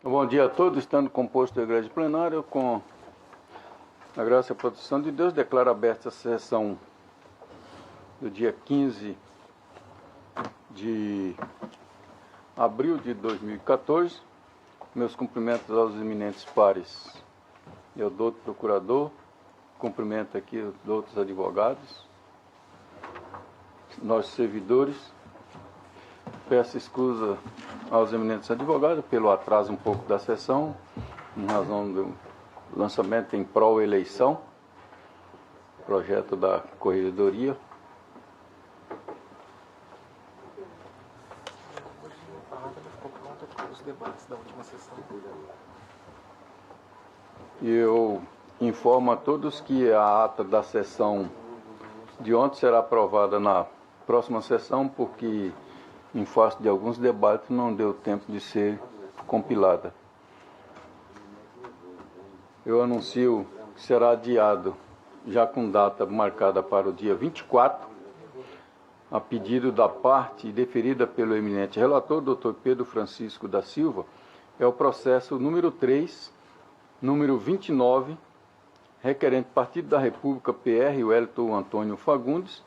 Bom dia a todos, estando composto a igreja plenária, com a graça e a proteção de Deus, declaro aberta a sessão do dia 15 de abril de 2014. Meus cumprimentos aos eminentes pares. Eu, doutor procurador, cumprimento aqui os outros advogados, nossos servidores. Peço escusa aos eminentes advogados pelo atraso um pouco da sessão, em razão do lançamento em pró-eleição, projeto da Corregedoria. E eu informo a todos que a ata da sessão de ontem será aprovada na próxima sessão, porque em face de alguns debates não deu tempo de ser compilada. Eu anuncio que será adiado, já com data marcada para o dia 24, a pedido da parte deferida pelo eminente relator, Dr. Pedro Francisco da Silva, é o processo número 3, número 29, requerente Partido da República PR, Wellington Antônio Fagundes.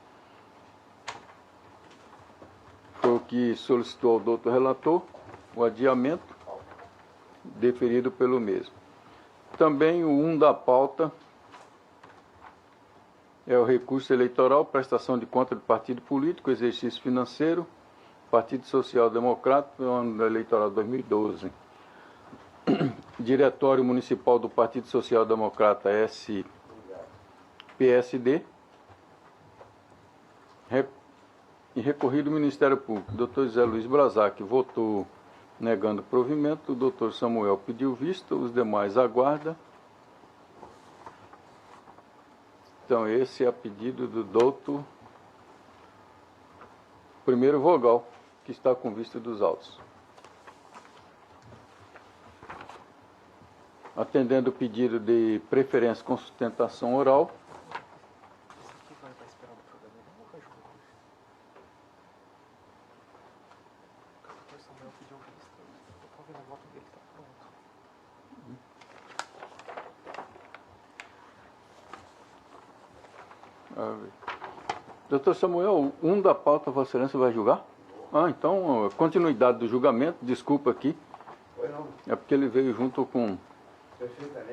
Foi o que solicitou ao doutor relator o adiamento, deferido pelo mesmo. Também o 1 da pauta é o recurso eleitoral, prestação de conta de partido político, exercício financeiro, Partido Social Democrata, ano eleitoral 2012. Diretório Municipal do Partido Social Democrata, PSD. E recorrido ao Ministério Público. O Dr. José Luiz Brazac votou negando provimento, o Dr. Samuel pediu vista, os demais aguardam. Então, esse é a pedido do doutor primeiro vogal, que está com vista dos autos. Atendendo o pedido de preferência com sustentação oral, Doutor Samuel, 1 da pauta, Vossa Excelência vai julgar? Então, continuidade do julgamento, desculpa aqui. É porque ele veio junto com...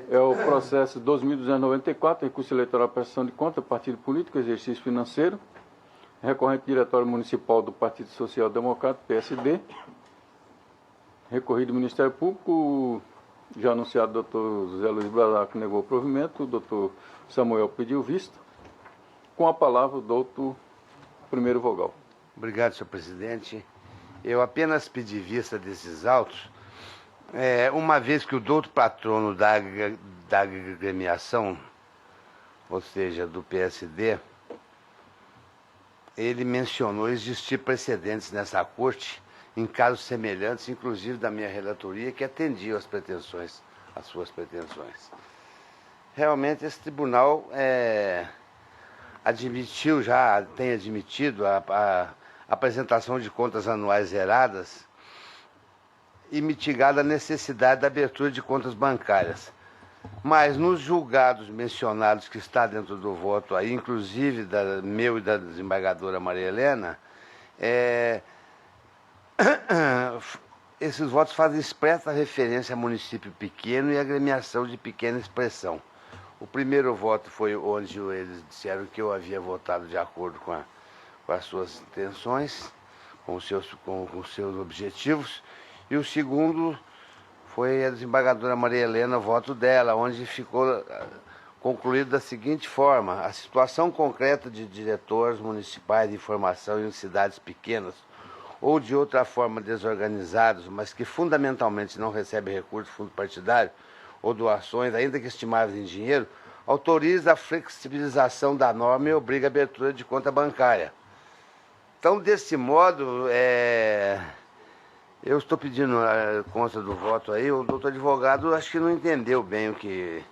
É o processo 2.294, recurso eleitoral, prestação de conta, partido político, exercício financeiro, recorrente Diretório Municipal do Partido Social Democrata, PSD, recorrido do Ministério Público, já anunciado, o doutor José Luiz Brazac negou o provimento, o doutor Samuel pediu vista. Com a palavra, o doutor primeiro vogal. Obrigado, senhor presidente. Eu apenas pedi vista desses autos, uma vez que o doutor patrono da agremiação, ou seja, do PSD, ele mencionou existir precedentes nessa corte em casos semelhantes, inclusive da minha relatoria, que atendiam às suas pretensões. Realmente, esse tribunal tem admitido a apresentação de contas anuais zeradas e mitigado a necessidade da abertura de contas bancárias. Mas nos julgados mencionados que está dentro do voto aí, inclusive meu e da desembargadora Maria Helena, esses votos fazem expressa referência a município pequeno e agremiação de pequena expressão. O primeiro voto foi onde eles disseram que eu havia votado de acordo com as suas intenções, com os seus objetivos. E o segundo foi a desembargadora Maria Helena, o voto dela, onde ficou concluído da seguinte forma: a situação concreta de diretores municipais de informação em cidades pequenas ou de outra forma desorganizados, mas que fundamentalmente não recebem recurso do fundo partidário, ou doações, ainda que estimáveis em dinheiro, autoriza a flexibilização da norma e obriga a abertura de conta bancária. Então, desse modo, eu estou pedindo a consta do voto aí. O doutor advogado acho que não entendeu bem o que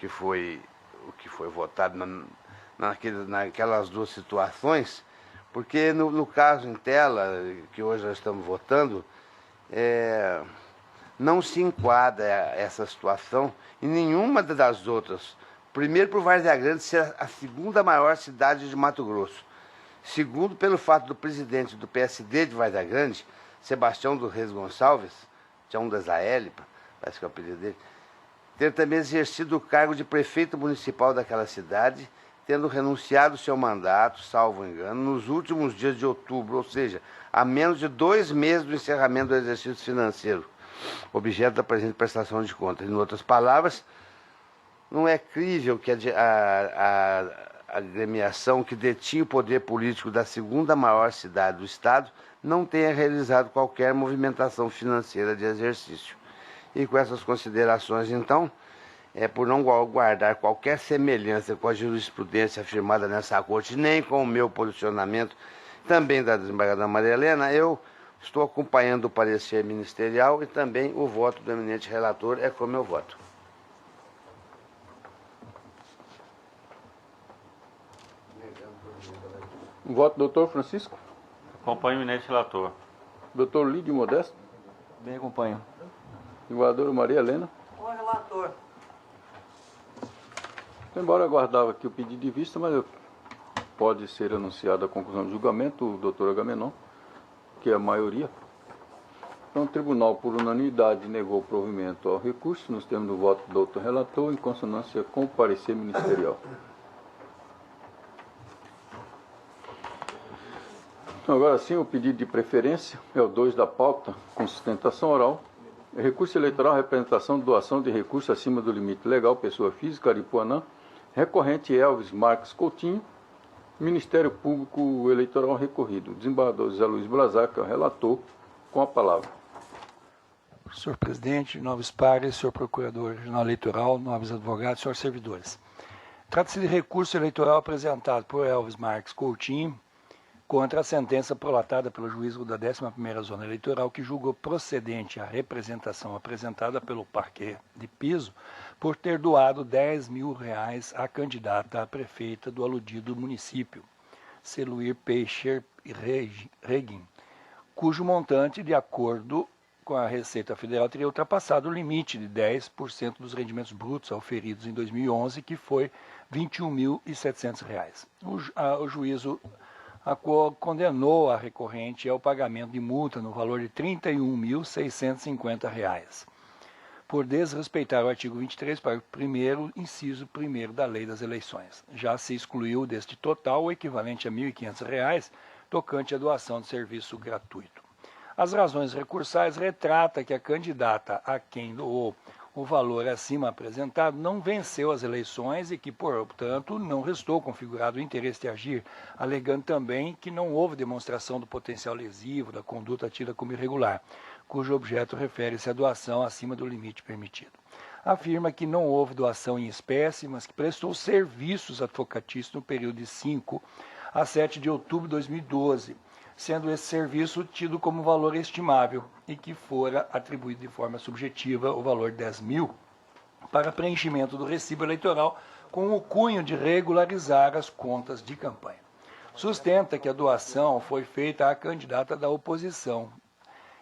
foi votado naquelas duas situações, porque no caso em tela, que hoje nós estamos votando, não se enquadra essa situação em nenhuma das outras. Primeiro, por Várzea Grande ser a segunda maior cidade de Mato Grosso. Segundo, pelo fato do presidente do PSD de Várzea Grande, Sebastião dos Reis Gonçalves, Tião das AL, parece que é o apelido dele, ter também exercido o cargo de prefeito municipal daquela cidade, tendo renunciado seu mandato, salvo engano, nos últimos dias de outubro, ou seja, a menos de 2 meses do encerramento do exercício financeiro, objeto da presente prestação de contas. Em outras palavras, não é crível que a agremiação que detinha o poder político da segunda maior cidade do estado não tenha realizado qualquer movimentação financeira de exercício. E com essas considerações, então, por não guardar qualquer semelhança com a jurisprudência afirmada nessa corte, nem com o meu posicionamento, também da desembargadora Maria Helena, eu estou acompanhando o parecer ministerial e também o voto do eminente relator é como eu voto. O voto do doutor Francisco? Acompanho o eminente relator. Doutor Lídio Modesto? Bem, acompanho. Desembargadora Maria Helena? Ô, relator. Embora eu aguardava aqui o pedido de vista, mas pode ser anunciada a conclusão do julgamento, o doutor Agamenon, que é a maioria. Então, o tribunal, por unanimidade, negou o provimento ao recurso, nos termos do voto do doutor relator, em consonância com o parecer ministerial. Então, agora sim, o pedido de preferência é o 2 da pauta, com sustentação oral. Recurso eleitoral, representação de doação de recurso acima do limite legal, pessoa física, Aripuanã, recorrente Elvis Marques Coutinho, Ministério Público Eleitoral recorrido. Desembargador José Luiz Brazak, é o relator, com a palavra. Senhor presidente, nobres pares, senhor procurador regional eleitoral, nobres advogados, senhores servidores. Trata-se de recurso eleitoral apresentado por Elvis Marques Coutinho contra a sentença prolatada pelo juízo da 11ª Zona Eleitoral, que julgou procedente a representação apresentada pelo Parquet de Piso por ter doado R$10.000 à candidata a prefeita do aludido município, Celuir Peixer Reguin, cujo montante, de acordo com a Receita Federal, teria ultrapassado o limite de 10% dos rendimentos brutos auferidos em 2011, que foi R$21.700. O juízo condenou a recorrente ao pagamento de multa no valor de R$31.650, por desrespeitar o artigo 23, parágrafo 1º, inciso 1º da Lei das Eleições. Já se excluiu deste total o equivalente a R$1.500, tocante à doação de serviço gratuito. As razões recursais retratam que a candidata a quem doou o valor acima apresentado não venceu as eleições e que, portanto, não restou configurado o interesse de agir, alegando também que não houve demonstração do potencial lesivo da conduta tida como irregular, cujo objeto refere-se à doação acima do limite permitido. Afirma que não houve doação em espécie, mas que prestou serviços advocatícios no período de 5 a 7 de outubro de 2012, sendo esse serviço tido como valor estimável e que fora atribuído de forma subjetiva o valor de R$10.000 para preenchimento do recibo eleitoral com o cunho de regularizar as contas de campanha. Sustenta que a doação foi feita à candidata da oposição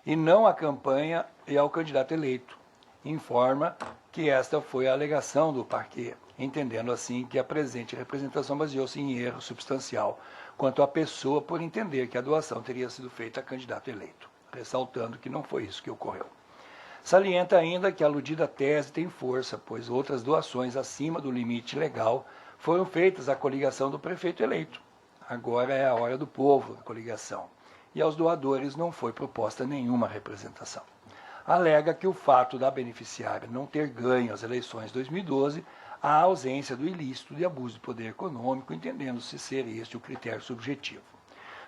e não à campanha e ao candidato eleito. Informa que esta foi a alegação do Parquet, entendendo assim que a presente representação baseou-se em erro substancial quanto à pessoa por entender que a doação teria sido feita a candidato eleito, ressaltando que não foi isso que ocorreu. Salienta ainda que a aludida tese tem força, pois outras doações acima do limite legal foram feitas à coligação do prefeito eleito. Agora é a hora do povo, a coligação, e aos doadores não foi proposta nenhuma representação. Alega que o fato da beneficiária não ter ganho as eleições de 2012 a ausência do ilícito de abuso de poder econômico, entendendo-se ser este o critério subjetivo.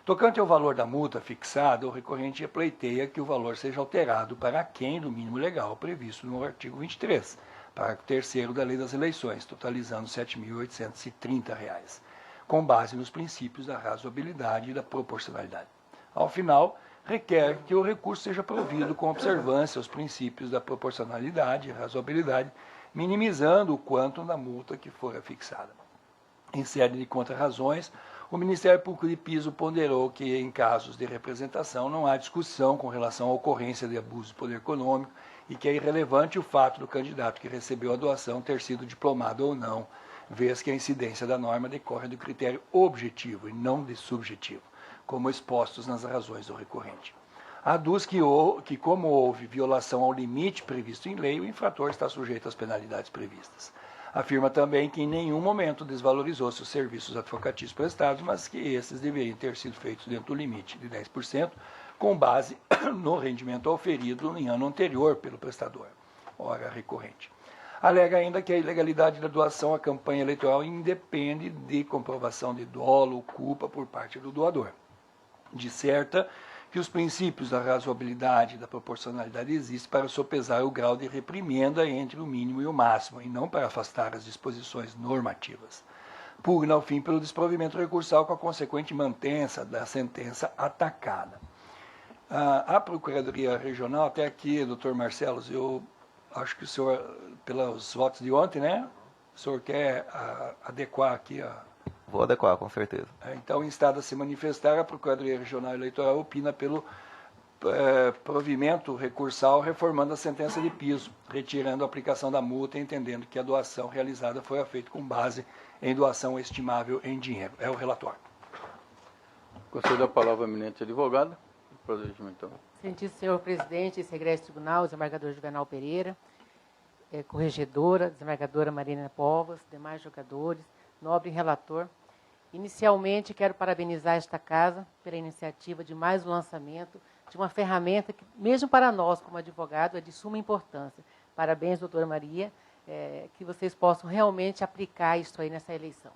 Tocante ao valor da multa fixada, o recorrente pleiteia que o valor seja alterado para aquém do mínimo legal previsto no artigo 23, parágrafo 3º da Lei das Eleições, totalizando R$ 7.830, com base nos princípios da razoabilidade e da proporcionalidade. Ao final, requer que o recurso seja provido com observância aos princípios da proporcionalidade e razoabilidade, minimizando o quantum da multa que fora fixada. Em sede de contrarrazões, o Ministério Público de Piso ponderou que, em casos de representação, não há discussão com relação à ocorrência de abuso de poder econômico e que é irrelevante o fato do candidato que recebeu a doação ter sido diplomado ou não, vez que a incidência da norma decorre do critério objetivo e não de subjetivo, como expostos nas razões do recorrente. Aduz que como houve violação ao limite previsto em lei, o infrator está sujeito às penalidades previstas. Afirma também que em nenhum momento desvalorizou seus serviços advocatícios prestados, mas que esses deveriam ter sido feitos dentro do limite de 10%, com base no rendimento auferido em ano anterior pelo prestador, ora recorrente. Alega ainda que a ilegalidade da doação à campanha eleitoral independe de comprovação de dolo ou culpa por parte do doador. Disserta que os princípios da razoabilidade e da proporcionalidade existem para sopesar o grau de reprimenda entre o mínimo e o máximo, e não para afastar as disposições normativas. Pugna, ao fim, pelo desprovimento recursal com a consequente mantença da sentença atacada. A Procuradoria Regional, até aqui, doutor Marcelos, eu acho que o senhor, pelos votos de ontem, né, o senhor quer adequar aqui a... Vou adequar, com certeza. Então, instada a se manifestar, a Procuradoria Regional Eleitoral opina pelo provimento recursal, reformando a sentença de piso, retirando a aplicação da multa, entendendo que a doação realizada foi feita com base em doação estimável em dinheiro. É o relatório. Concedo a palavra ao eminente advogado. Então. Excelentíssimo senhor presidente, ex-regresso tribunal, desembargador Juvenal Pereira, corregedora, desembargadora Marina Povas, demais jogadores, nobre relator. Inicialmente, quero parabenizar esta casa pela iniciativa de mais um lançamento de uma ferramenta que, mesmo para nós, como advogado, é de suma importância. Parabéns, doutora Maria, que vocês possam realmente aplicar isso aí nessa eleição.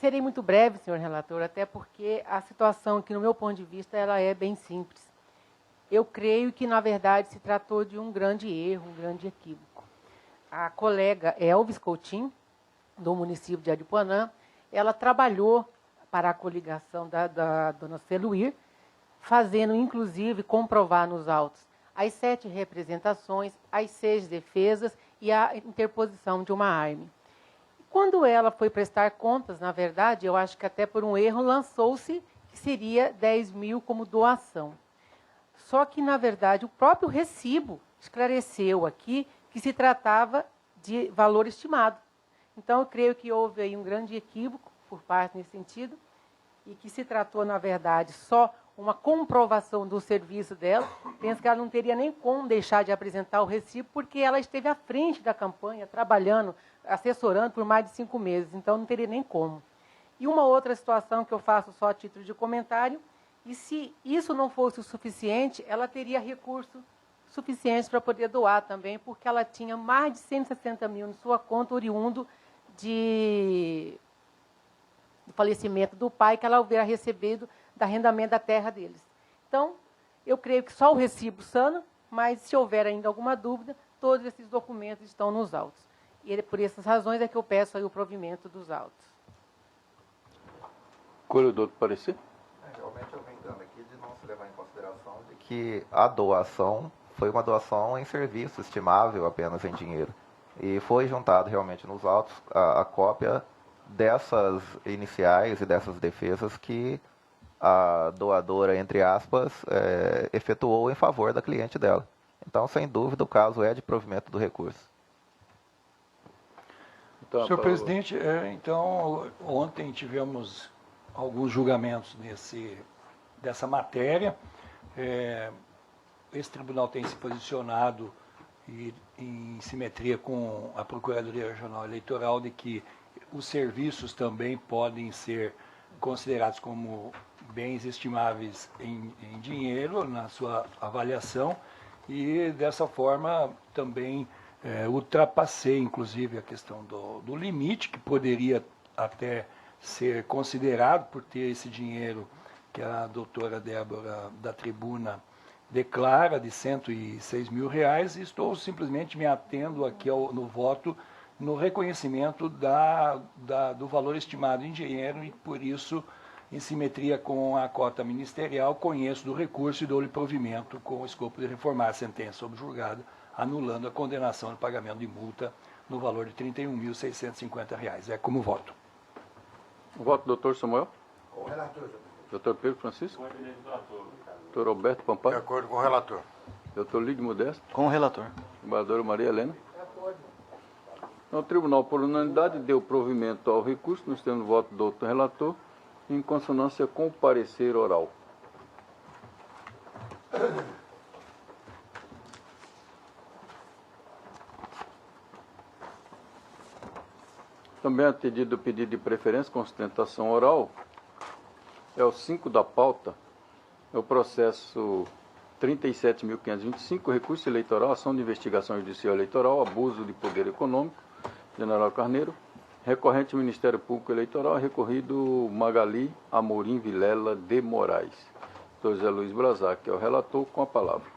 Serei muito breve, senhor relator, até porque a situação aqui, no meu ponto de vista, ela é bem simples. Eu creio que, na verdade, se tratou de um grande erro, um grande equívoco. A colega Elvis Coutinho, do município de Aripuanã, ela trabalhou para a coligação da dona Celuir, fazendo, inclusive, comprovar nos autos as 7 representações, as 6 defesas e a interposição de uma arma. Quando ela foi prestar contas, na verdade, eu acho que até por um erro, lançou-se que seria 10 mil como doação. Só que, na verdade, o próprio recibo esclareceu aqui que se tratava de valor estimado. Então, eu creio que houve aí um grande equívoco por parte nesse sentido, e que se tratou, na verdade, só uma comprovação do serviço dela. Penso que ela não teria nem como deixar de apresentar o recibo, porque ela esteve à frente da campanha, trabalhando, assessorando por mais de 5 meses, então não teria nem como. E uma outra situação que eu faço só a título de comentário, e se isso não fosse o suficiente, ela teria recurso suficiente para poder doar também, porque ela tinha mais de 160 mil em sua conta, oriundo do falecimento do pai, que ela hubiera recebido da arrendamento da terra deles. Então, eu creio que só o recibo sana, mas se houver ainda alguma dúvida, todos esses documentos estão nos autos. E por essas razões é que eu peço aí o provimento dos autos. Corredor do parecer? Realmente eu venho dando aqui de não se levar em consideração de que a doação foi uma doação em serviço estimável apenas em dinheiro. E foi juntado realmente nos autos a cópia dessas iniciais e dessas defesas que a doadora, entre aspas, efetuou em favor da cliente dela. Então, sem dúvida, o caso é de provimento do recurso. Então, senhor presidente, então, ontem tivemos alguns julgamentos dessa matéria. Esse tribunal tem se posicionado em simetria com a Procuradoria Regional Eleitoral de que os serviços também podem ser considerados como bens estimáveis em dinheiro na sua avaliação, e dessa forma também ultrapassei inclusive a questão do limite, que poderia até ser considerado por ter esse dinheiro que a doutora Débora da Tribuna declara de R$106 mil, e estou simplesmente me atendo aqui no voto no reconhecimento do valor estimado em dinheiro, e por isso, em simetria com a cota ministerial, conheço do recurso e dou-lhe provimento com o escopo de reformar a sentença subjulgada, anulando a condenação de pagamento de multa no valor de R$31.650. É como voto. O voto do doutor Samuel? Com o relator. Doutor Pedro Francisco? Com o eminente relator. Doutor Roberto Pampalho? De acordo com o relator. Doutor Lídio Modesto. Com o relator. Desembargadora Maria Helena. O tribunal, por unanimidade, deu provimento ao recurso, nos termos do voto do outro relator, em consonância com o parecer oral. Também atendido o pedido de preferência com sustentação oral, é o 5 da pauta, é o processo 37.525, recurso eleitoral, ação de investigação judicial eleitoral, abuso de poder econômico, General Carneiro, recorrente Ministério Público Eleitoral, recorrido Magali Amorim Vilela de Moraes. Dr. José Luiz Brazac, que é o relator, com a palavra.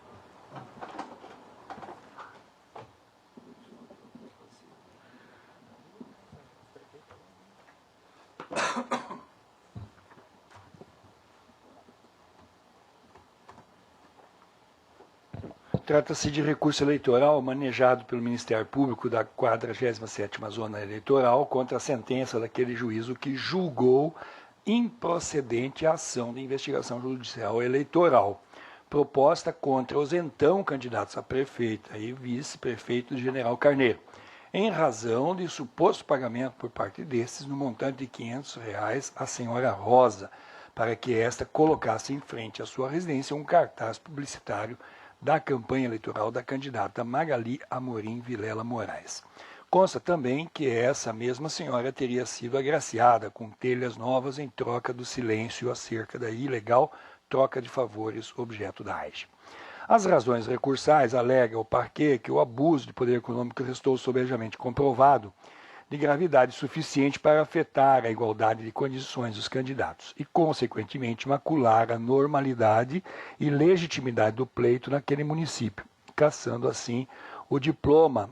Trata-se de recurso eleitoral manejado pelo Ministério Público da 47ª Zona Eleitoral contra a sentença daquele juízo que julgou improcedente a ação de investigação judicial eleitoral, proposta contra os então candidatos a prefeito e vice-prefeito de General Carneiro, em razão de suposto pagamento por parte desses no montante de R$ 500 à senhora Rosa, para que esta colocasse em frente à sua residência um cartaz publicitário da campanha eleitoral da candidata Magali Amorim Vilela Moraes. Consta também que essa mesma senhora teria sido agraciada com telhas novas em troca do silêncio acerca da ilegal troca de favores objeto da AIGE. As razões recursais alegam ao parquê que o abuso de poder econômico restou sobejamente comprovado, de gravidade suficiente para afetar a igualdade de condições dos candidatos e, consequentemente, macular a normalidade e legitimidade do pleito naquele município, cassando assim o diploma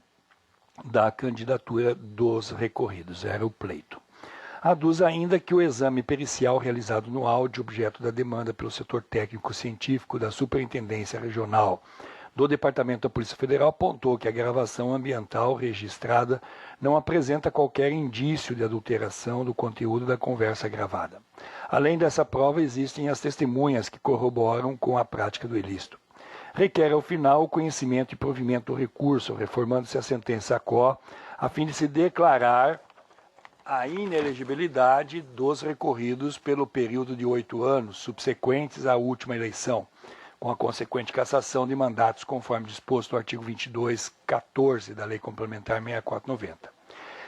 da candidatura dos recorridos, era o pleito. Aduz ainda que o exame pericial realizado no áudio objeto da demanda pelo setor técnico-científico da Superintendência Regional do Departamento da Polícia Federal apontou que a gravação ambiental registrada não apresenta qualquer indício de adulteração do conteúdo da conversa gravada. Além dessa prova, existem as testemunhas que corroboram com a prática do ilícito. Requer, ao final, o conhecimento e provimento do recurso, reformando-se a sentença ACO, a fim de se declarar a inelegibilidade dos recorridos pelo período de 8 anos subsequentes à última eleição, com a consequente cassação de mandatos conforme disposto no artigo 22.14 da Lei Complementar 6490.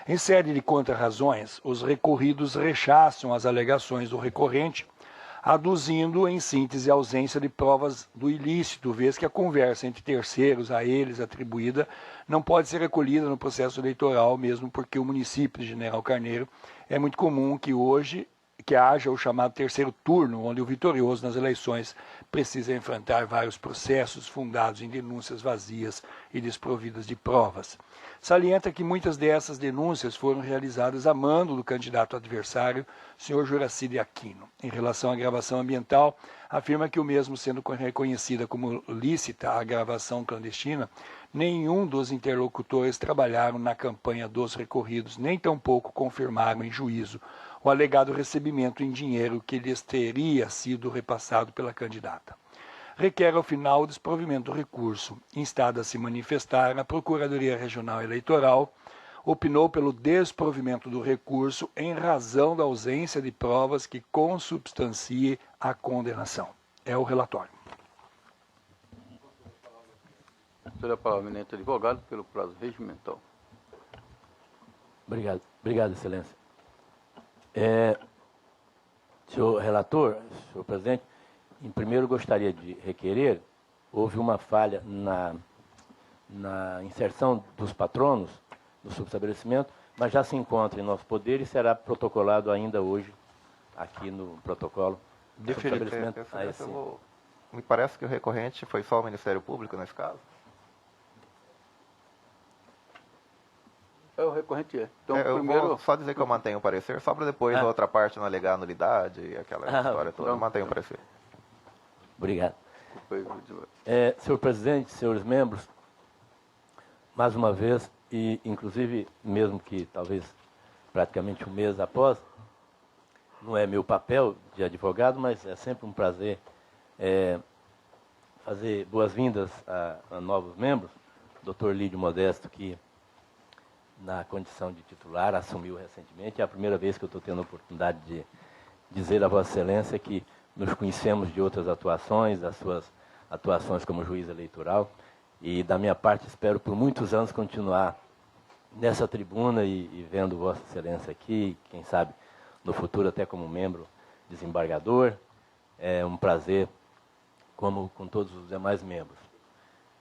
Em sede de contrarrazões, os recorridos rechaçam as alegações do recorrente, aduzindo, em síntese, a ausência de provas do ilícito, vez que a conversa entre terceiros a eles atribuída não pode ser recolhida no processo eleitoral, mesmo porque o município de General Carneiro é muito comum que haja o chamado terceiro turno, onde o vitorioso nas eleições precisa enfrentar vários processos fundados em denúncias vazias e desprovidas de provas. Salienta que muitas dessas denúncias foram realizadas a mando do candidato adversário, senhor Juraci de Aquino. Em relação à gravação ambiental, afirma que o mesmo sendo reconhecida como lícita a gravação clandestina, nenhum dos interlocutores trabalharam na campanha dos recorridos, nem tampouco confirmaram em juízo o alegado recebimento em dinheiro que lhes teria sido repassado pela candidata. Requer, ao final, o desprovimento do recurso. Instada a se manifestar, a Procuradoria Regional Eleitoral opinou pelo desprovimento do recurso em razão da ausência de provas que consubstancie a condenação. É o relatório. Será a palavra, eminente advogado, pelo prazo regimental. Obrigado, excelência. Senhor relator, senhor presidente, em primeiro gostaria de requerer, houve uma falha na inserção dos patronos do subestabelecimento, mas já se encontra em nosso poder e será protocolado ainda hoje aqui no protocolo. Me parece que o recorrente foi só o Ministério Público nesse caso. O recorrente é. Então, eu primeiro... vou só dizer que eu mantenho o parecer, só para depois a outra parte não alegar a nulidade e aquela história toda. Eu mantenho o parecer. Obrigado. Senhor presidente, senhores membros, mais uma vez, e inclusive, mesmo que talvez praticamente um mês após, não é meu papel de advogado, mas é sempre um prazer fazer boas-vindas a novos membros. Dr. Lídio Modesto, que na condição de titular assumiu recentemente. É a primeira vez que eu estou tendo a oportunidade de dizer a Vossa Excelência que nos conhecemos de outras atuações, das suas atuações como juiz eleitoral. E, da minha parte, espero por muitos anos continuar nessa tribuna e vendo Vossa Excelência aqui, quem sabe no futuro até como membro desembargador. É um prazer, como com todos os demais membros.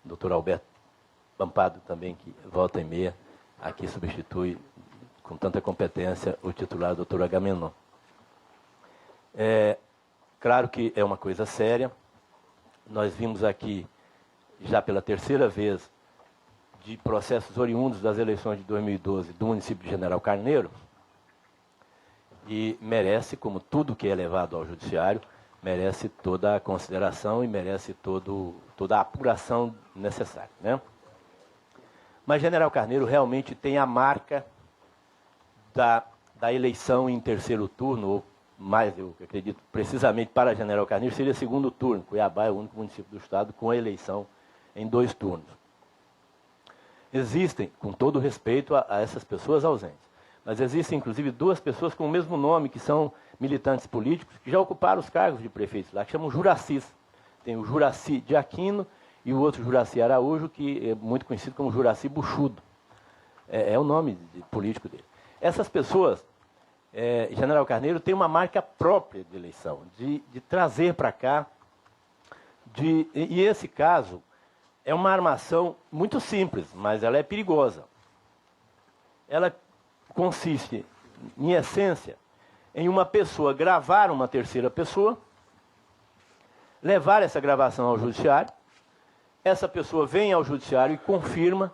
Dr. Alberto Pampado também, que volta e meia aqui substitui com tanta competência o titular Dr. Agamenon. Claro que é uma coisa séria. Nós vimos aqui, já pela terceira vez, de processos oriundos das eleições de 2012 do município de General Carneiro, e merece, como tudo que é levado ao judiciário, merece toda a consideração e merece toda a apuração necessária, né? Mas General Carneiro realmente tem a marca da eleição em terceiro turno, ou mais, eu acredito, precisamente para General Carneiro, seria segundo turno. Cuiabá é o único município do estado com a eleição em 2 turnos. Existem, com todo respeito a essas pessoas ausentes, mas existem inclusive 2 pessoas com o mesmo nome, que são militantes políticos, que já ocuparam os cargos de prefeitos lá, que chamam Juracis. Tem o Juraci de Aquino e o outro Juraci Araújo, que é muito conhecido como Juraci Buchudo. É o nome político dele. Essas pessoas, General Carneiro tem uma marca própria de eleição, de trazer para cá, e esse caso é uma armação muito simples, mas ela é perigosa. Ela consiste, em essência, em uma pessoa gravar uma terceira pessoa, levar essa gravação ao judiciário, essa pessoa vem ao judiciário e confirma,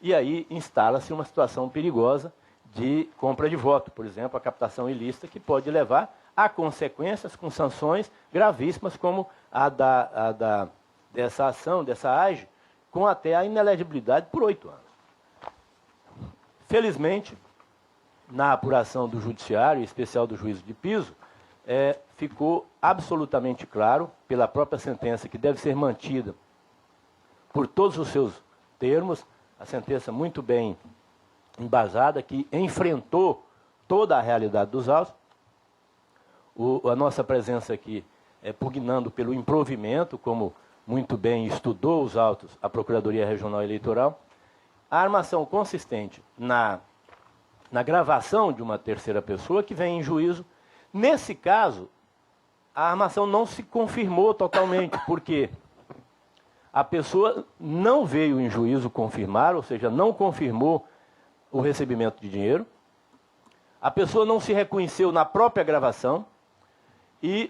e aí instala-se uma situação perigosa de compra de voto, por exemplo, a captação ilícita, que pode levar a consequências com sanções gravíssimas, como dessa ação, dessa AGE, com até a inelegibilidade por 8 anos. Felizmente, na apuração do judiciário, em especial do juízo de piso, ficou absolutamente claro, pela própria sentença, que deve ser mantida por todos os seus termos, a sentença muito bem embasada, que enfrentou toda a realidade dos autos. A nossa presença aqui pugnando pelo improvimento, como muito bem estudou os autos a Procuradoria Regional Eleitoral. A armação consistente na gravação de uma terceira pessoa que vem em juízo. Nesse caso, a armação não se confirmou totalmente, porque a pessoa não veio em juízo confirmar, ou seja, não confirmou o recebimento de dinheiro. A pessoa não se reconheceu na própria gravação e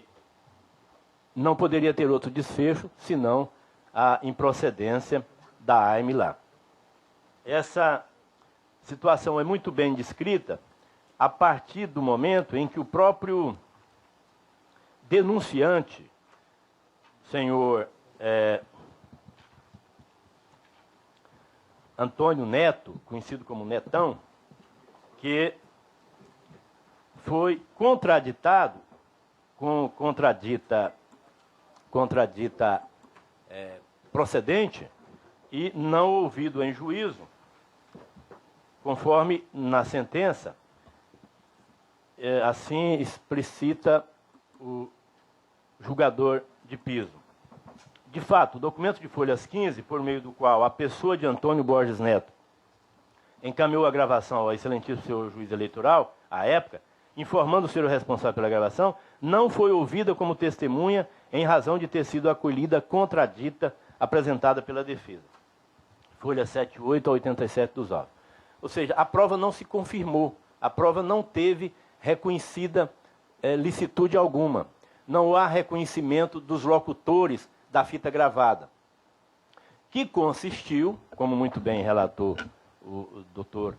não poderia ter outro desfecho, senão a improcedência da AIME lá. Essa situação é muito bem descrita a partir do momento em que o próprio denunciante, senhor Antônio Neto, conhecido como Netão, que foi contraditado com contradita procedente e não ouvido em juízo, conforme na sentença, assim explicita o julgador de piso. De fato, o documento de folhas 15, por meio do qual a pessoa de Antônio Borges Neto encaminhou a gravação ao excelentíssimo senhor juiz eleitoral, à época, informando ser o responsável pela gravação, não foi ouvida como testemunha em razão de ter sido acolhida contradita apresentada pela defesa. Folha 78 a 87 dos autos. Ou seja, a prova não se confirmou, a prova não teve reconhecida licitude alguma. Não há reconhecimento dos locutores da fita gravada, que consistiu, como muito bem relatou o doutor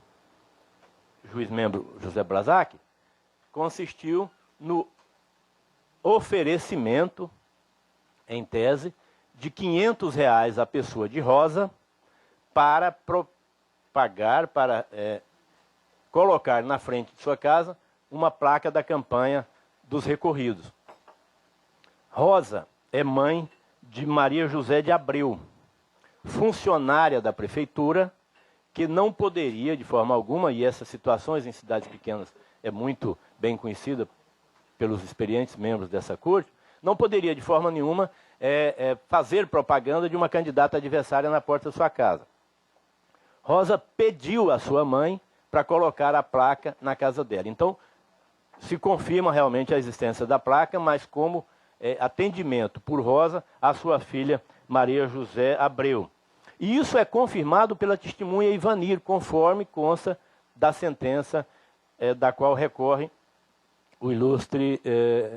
juiz-membro José Blazac, consistiu no oferecimento, em tese, de R$500 à pessoa de Rosa para propagar, para colocar na frente de sua casa uma placa da campanha dos recorridos. Rosa é mãe de Maria José de Abreu, funcionária da prefeitura, que não poderia, de forma alguma, e essas situações em cidades pequenas é muito bem conhecida pelos experientes membros dessa corte, não poderia, de forma nenhuma, fazer propaganda de uma candidata adversária na porta da sua casa. Rosa pediu à sua mãe para colocar a placa na casa dela. Então, se confirma realmente a existência da placa, mas como atendimento por Rosa à sua filha Maria José Abreu. E isso é confirmado pela testemunha Ivanir, conforme consta da sentença da qual recorre o ilustre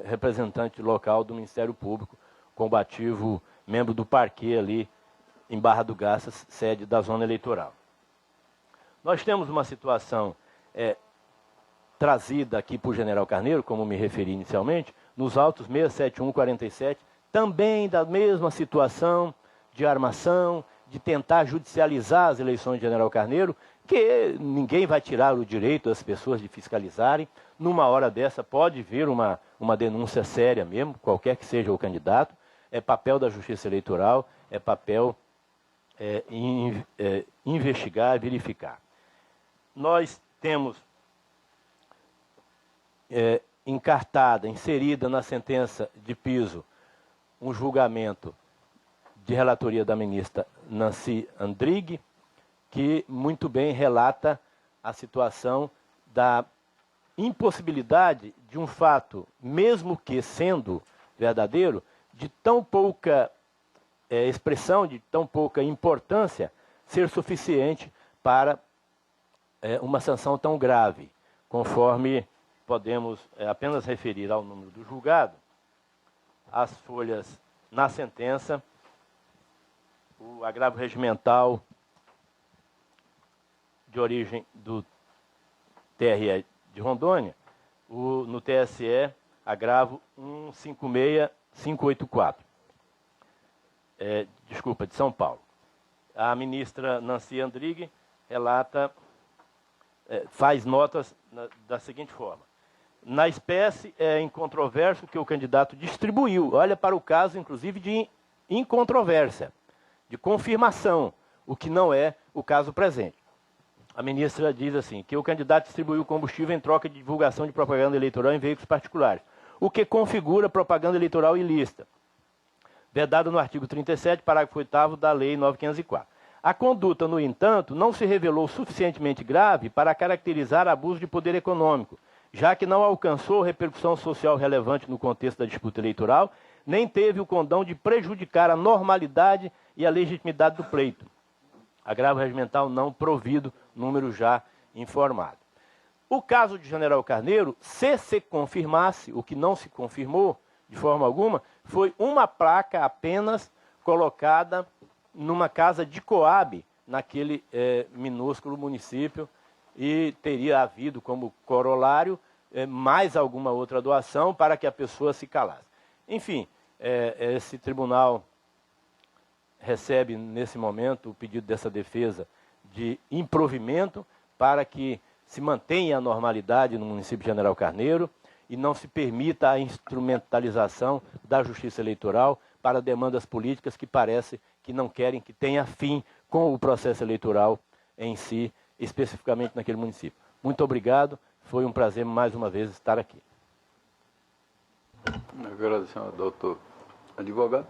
representante local do Ministério Público, combativo, membro do parquê ali em Barra do Garças, sede da zona eleitoral. Nós temos uma situação trazida aqui por General Carneiro, como me referi inicialmente, nos autos 67147, também da mesma situação de armação, de tentar judicializar as eleições de General Carneiro, que ninguém vai tirar o direito das pessoas de fiscalizarem. Numa hora dessa pode vir uma denúncia séria mesmo, qualquer que seja o candidato. É papel da Justiça Eleitoral, é papel investigar, verificar. Nós temos encartada, inserida na sentença de piso, um julgamento de relatoria da ministra Nancy Andrighi, que muito bem relata a situação da impossibilidade de um fato, mesmo que sendo verdadeiro, de tão pouca expressão, de tão pouca importância, ser suficiente para uma sanção tão grave, conforme podemos apenas referir ao número do julgado, as folhas na sentença, o agravo regimental de origem do TRE de Rondônia, no TSE, agravo 156584, de São Paulo. A ministra Nancy Andrighi relata, faz notas da seguinte forma. Na espécie, é incontroverso que o candidato distribuiu, olha para o caso, inclusive, de incontrovérsia, de confirmação, o que não é o caso presente. A ministra diz assim, que o candidato distribuiu combustível em troca de divulgação de propaganda eleitoral em veículos particulares, o que configura propaganda eleitoral ilícita, vedado no artigo 37, parágrafo 8º da Lei 9.504. A conduta, no entanto, não se revelou suficientemente grave para caracterizar abuso de poder econômico, já que não alcançou repercussão social relevante no contexto da disputa eleitoral, nem teve o condão de prejudicar a normalidade e a legitimidade do pleito. Agravo regimental não provido, número já informado. O caso de General Carneiro, se confirmasse, o que não se confirmou de forma alguma, foi uma placa apenas colocada numa casa de Coab, naquele minúsculo município, e teria havido como corolário mais alguma outra doação para que a pessoa se calasse. Enfim, esse tribunal recebe nesse momento o pedido dessa defesa de improvimento para que se mantenha a normalidade no município de General Carneiro e não se permita a instrumentalização da justiça eleitoral para demandas políticas que parece que não querem que tenha fim com o processo eleitoral em si, especificamente naquele município. Muito obrigado, foi um prazer mais uma vez estar aqui. Agradeço ao doutor advogado.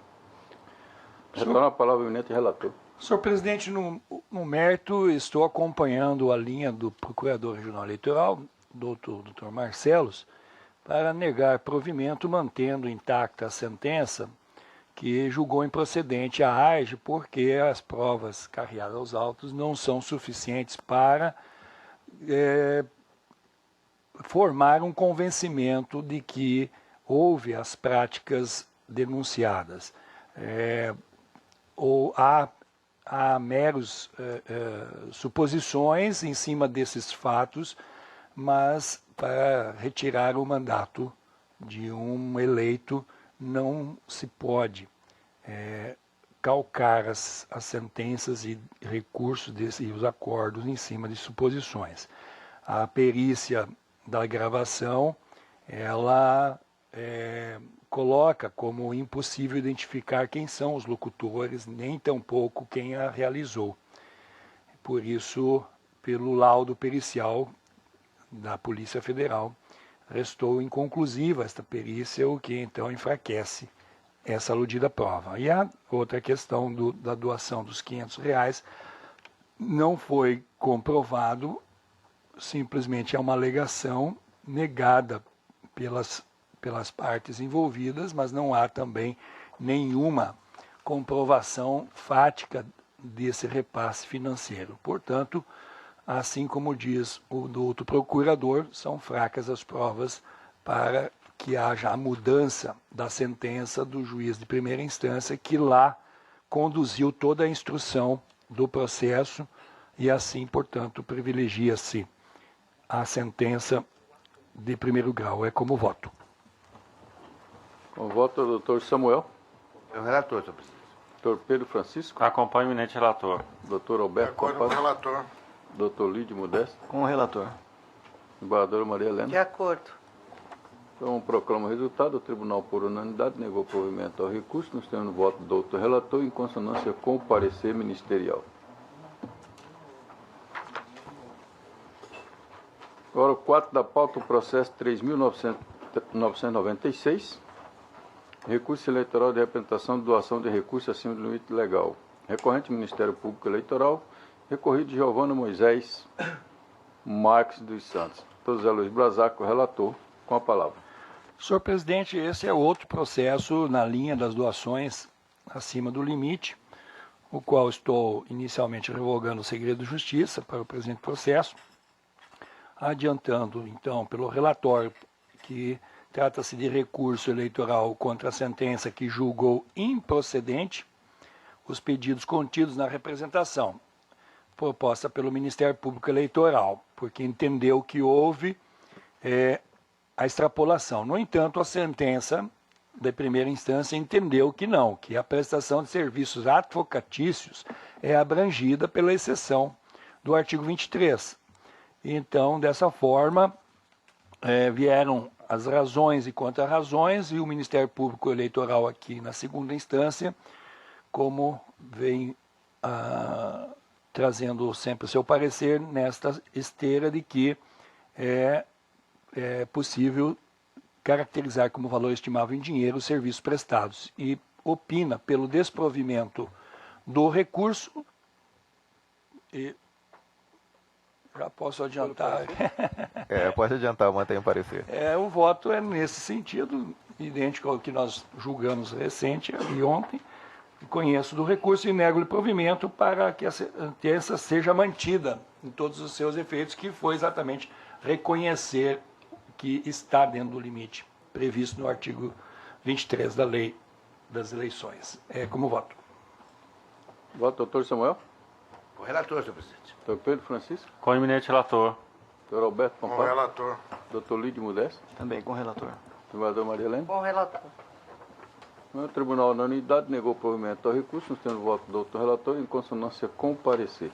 Retorno a palavra ao eminente relator. Senhor presidente, no mérito, estou acompanhando a linha do Procurador Regional Eleitoral, doutor Marcelos, para negar provimento, mantendo intacta a sentença que julgou improcedente a ARGE, porque as provas carreadas aos autos não são suficientes para formar um convencimento de que houve as práticas denunciadas. Ou há meros suposições em cima desses fatos, mas para retirar o mandato de um eleito não se pode calcar as sentenças e recursos e os acordos em cima de suposições. A perícia da gravação, ela coloca como impossível identificar quem são os locutores, nem tampouco quem a realizou. Por isso, pelo laudo pericial da Polícia Federal, restou inconclusiva esta perícia, o que então enfraquece essa aludida prova. E a outra questão da doação dos R$500 não foi comprovado, simplesmente é uma alegação negada pelas partes envolvidas, mas não há também nenhuma comprovação fática desse repasse financeiro. Portanto, assim como diz o douto procurador, são fracas as provas para que haja a mudança da sentença do juiz de primeira instância, que lá conduziu toda a instrução do processo e assim, portanto, privilegia-se a sentença de primeiro grau. É como voto. Com voto, doutor Samuel. É o relator, senhor presidente. Doutor Pedro Francisco. Acompanho o eminente relator. Doutor Alberto Compasso. Relator. Doutor Lídio Modesto. Com o relator. Embaixadora Maria Helena. De acordo. Então, proclama o resultado. O tribunal, por unanimidade, negou provimento ao recurso, nos termos do voto do doutor relator, em consonância com o parecer ministerial. Agora, o 4 da pauta, o processo 3.996, recurso eleitoral de representação de doação de recursos acima do limite legal. Recorrente Ministério Público Eleitoral, recorrido de Giovana Moisés Marques dos Santos. Doutor Zé Luiz Brasaco, relator, com a palavra. Senhor presidente, esse é outro processo na linha das doações acima do limite, o qual estou inicialmente revogando o segredo de justiça para o presente processo, adiantando, então, pelo relatório que trata-se de recurso eleitoral contra a sentença que julgou improcedente os pedidos contidos na representação proposta pelo Ministério Público Eleitoral, porque entendeu que houve a extrapolação. No entanto, a sentença da primeira instância entendeu que não, que a prestação de serviços advocatícios é abrangida pela exceção do artigo 23. Então, dessa forma, vieram as razões e contra-razões, e o Ministério Público Eleitoral aqui na segunda instância, como vem trazendo sempre o seu parecer nesta esteira de que é possível caracterizar como valor estimável em dinheiro os serviços prestados e opina pelo desprovimento do recurso. E já posso adiantar. Pode adiantar, mantém o parecer. O voto é nesse sentido, idêntico ao que nós julgamos recente e ontem. Conheço do recurso e nego-lhe provimento para que a sentença seja mantida em todos os seus efeitos, que foi exatamente reconhecer que está dentro do limite previsto no artigo 23 da Lei das Eleições. É como voto. Voto, doutor Samuel. Com o relator, senhor presidente. Doutor Pedro Francisco. Com o eminente relator. Doutor Alberto Com o Compasso. relator. Doutor Lídio Modesto. Também com o relator. Embaixadora Maria Helena. Com o relator. O tribunal, na unanimidade, negou provimento ao recurso, nos termos do voto do doutor relator, em consonância com o parecer.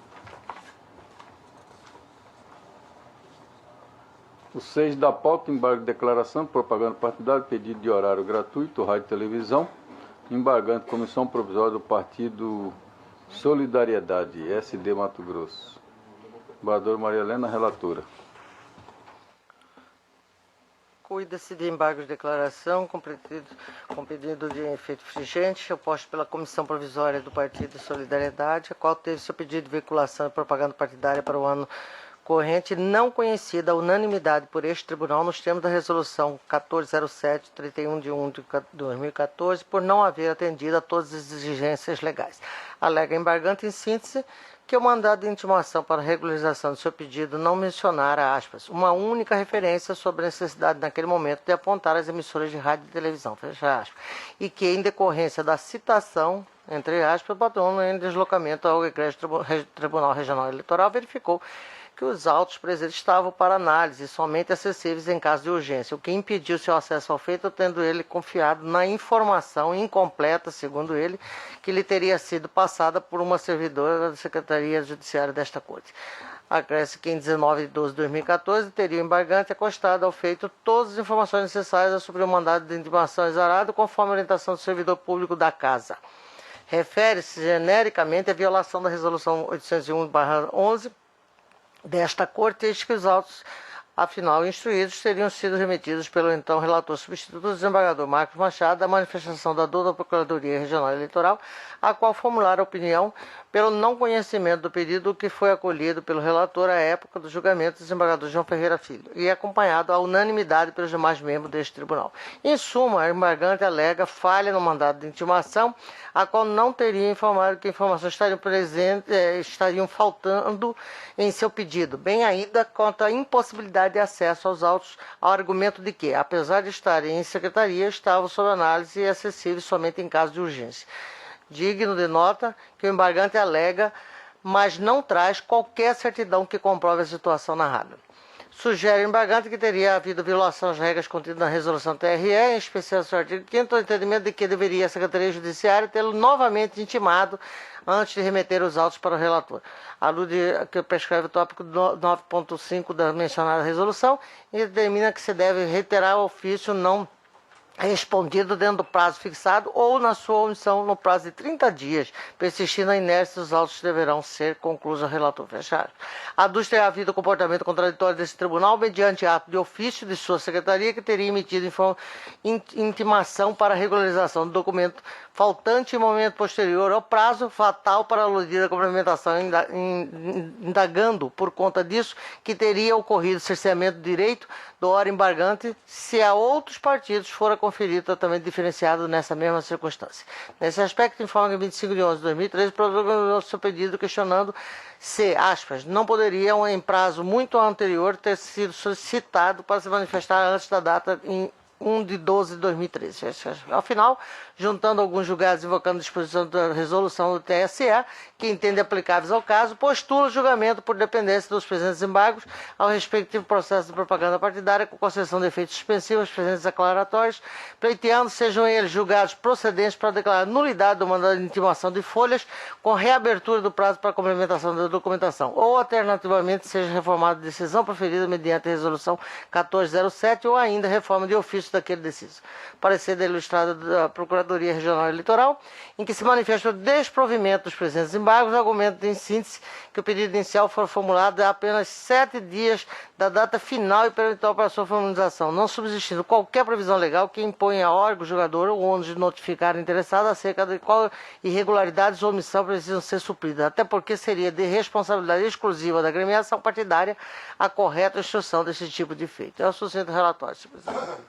O 6 da pauta, embargo de declaração, propaganda partidária, pedido de horário gratuito, rádio e televisão, embargante Comissão Provisória do Partido Solidariedade, SD Mato Grosso. Embaixadora Maria Helena, relatora. Cuida-se de embargo de declaração com pedido de efeito vigente, oposto pela Comissão Provisória do Partido Solidariedade, a qual teve seu pedido de veiculação e propaganda partidária para o ano corrente não conhecida à unanimidade por este tribunal nos termos da resolução 1407, 31 de 1 de 2014, por não haver atendido a todas as exigências legais. Alega embargante, em síntese, que o mandado de intimação para regularização do seu pedido não mencionara, aspas, uma única referência sobre a necessidade naquele momento de apontar as emissoras de rádio e televisão, fecha aspas, e que, em decorrência da citação, entre aspas, o patrono em deslocamento ao Egrégio Tribunal Regional Eleitoral verificou que os autos presentes estavam para análise, somente acessíveis em caso de urgência, o que impediu seu acesso ao feito, tendo ele confiado na informação incompleta, segundo ele, que lhe teria sido passada por uma servidora da Secretaria Judiciária desta Corte. acresce que em 19/12/2014 teria o embargante acostado ao feito todas as informações necessárias sobre o mandado de intimação exarado, conforme a orientação do servidor público da Casa. Refere-se genericamente à violação da Resolução 801/11 desta Corte, eis que os autos, afinal instruídos, teriam sido remetidos pelo então relator substituto, desembargador Marcos Machado, à manifestação da dor da Procuradoria Regional Eleitoral, a qual formulara opinião pelo não conhecimento do pedido que foi acolhido pelo relator à época do julgamento, desembargador João Ferreira Filho, e acompanhado à unanimidade pelos demais membros deste tribunal. Em suma, a embargante alega falha no mandado de intimação, a qual não teria informado que informações estariam faltando em seu pedido, bem ainda quanto à impossibilidade de acesso aos autos, ao argumento de que, apesar de estarem em secretaria, estavam sob análise e acessíveis somente em caso de urgência. Digno de nota que o embargante alega, mas não traz qualquer certidão que comprove a situação narrada. Sugere o embargante que teria havido violação às regras contidas na resolução TRE, em especial no artigo 5º, o entendimento de que deveria a Secretaria Judiciária tê-lo novamente intimado antes de remeter os autos para o relator. Alude que prescreve o tópico 9.5 da mencionada resolução e determina que se deve reiterar o ofício não respondido dentro do prazo fixado ou na sua omissão no prazo de 30 dias, persistindo a inércia, os autos deverão ser concluídos ao relator. Fechado. Aduz ter havido comportamento contraditório desse tribunal mediante ato de ofício de sua secretaria que teria emitido intimação para regularização do documento faltante em momento posterior ao prazo fatal para aludir à complementação, indagando por conta disso que teria ocorrido cerceamento do direito do ora embargante se a outros partidos fora conferido tratamento diferenciado nessa mesma circunstância. Nesse aspecto, informa que 25/11/2013 prorrogou seu pedido questionando se, aspas, não poderiam em prazo muito anterior ter sido solicitado para se manifestar antes da data em 1/12/2013. Afinal, juntando alguns julgados invocando a disposição da resolução do TSE, que entende aplicáveis ao caso, postula o julgamento por dependência dos presentes embargos ao respectivo processo de propaganda partidária com concessão de efeitos suspensivos aos presentes declaratórios, pleiteando sejam eles julgados procedentes para declarar nulidade do mandado de intimação de folhas com reabertura do prazo para complementação da documentação, ou alternativamente seja reformada a decisão proferida mediante a resolução 1407 ou ainda reforma de ofício daquele deciso. Parecer da ilustrada da Procuradoria Regional Eleitoral, em que se manifesta o desprovimento dos presentes embargos, argumenta em síntese que o pedido inicial foi formulado há apenas 7 dias da data final e permitida para sua formalização, não subsistindo qualquer previsão legal que imponha a órgão julgador o ônus de notificar o interessado acerca de qual irregularidades ou omissão precisam ser supridas, até porque seria de responsabilidade exclusiva da agremiação partidária a correta instrução desse tipo de feito. É o sucinto relatório, senhor presidente.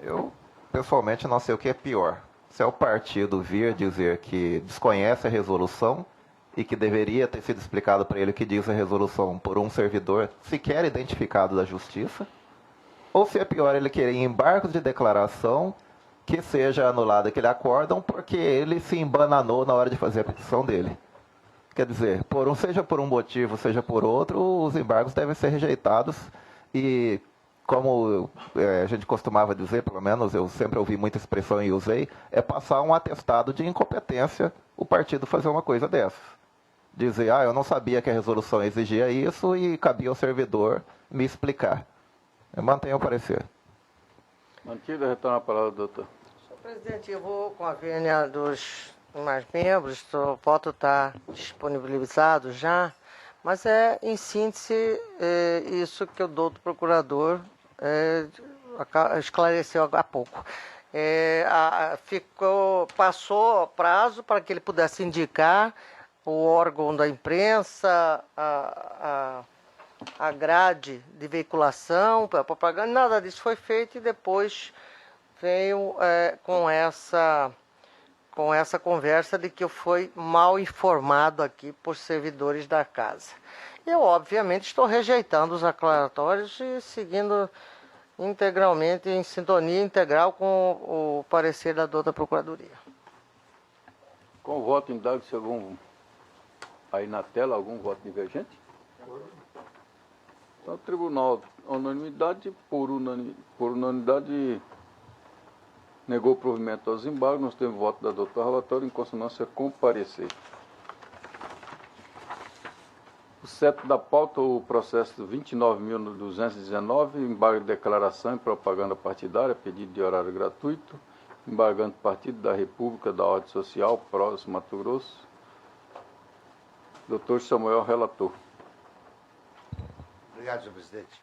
Eu, pessoalmente, não sei o que é pior. Se é o partido vir dizer que desconhece a resolução e que deveria ter sido explicado para ele o que diz a resolução por um servidor sequer identificado da justiça, ou se é pior ele querer embargos de declaração que seja anulado aquele acórdão porque ele se embananou na hora de fazer a petição dele. Quer dizer, seja por um motivo, seja por outro, os embargos devem ser rejeitados e, como a gente costumava dizer, pelo menos eu sempre ouvi muita expressão e usei, é passar um atestado de incompetência o partido fazer uma coisa dessas. Dizer, eu não sabia que a resolução exigia isso e cabia ao servidor me explicar. Eu mantenho o parecer. Mantida, retorna a palavra, doutor. Senhor presidente, eu vou com a vênia dos demais membros, o voto está disponibilizado já, mas é, em síntese, isso que o doutor procurador esclareceu há pouco. Passou prazo para que ele pudesse indicar o órgão da imprensa, a grade de veiculação, a propaganda, nada disso foi feito e depois veio com essa conversa de que eu fui mal informado aqui por servidores da casa. Eu, obviamente, estou rejeitando os aclaratórios e seguindo integralmente, em sintonia integral com o parecer da doutora Procuradoria. Com o voto em dado, se algum, aí na tela, algum voto divergente? Então, o tribunal, unanimidade, por unanimidade, negou o provimento aos embargos. Nós temos voto da doutora relatório em consonância com o parecer. O 7 da pauta, o processo 29.219, embargo de declaração e propaganda partidária, pedido de horário gratuito, embargando Partido da República da Ordem Social, PROS, Mato Grosso. Doutor Samuel, relator. Obrigado, senhor presidente.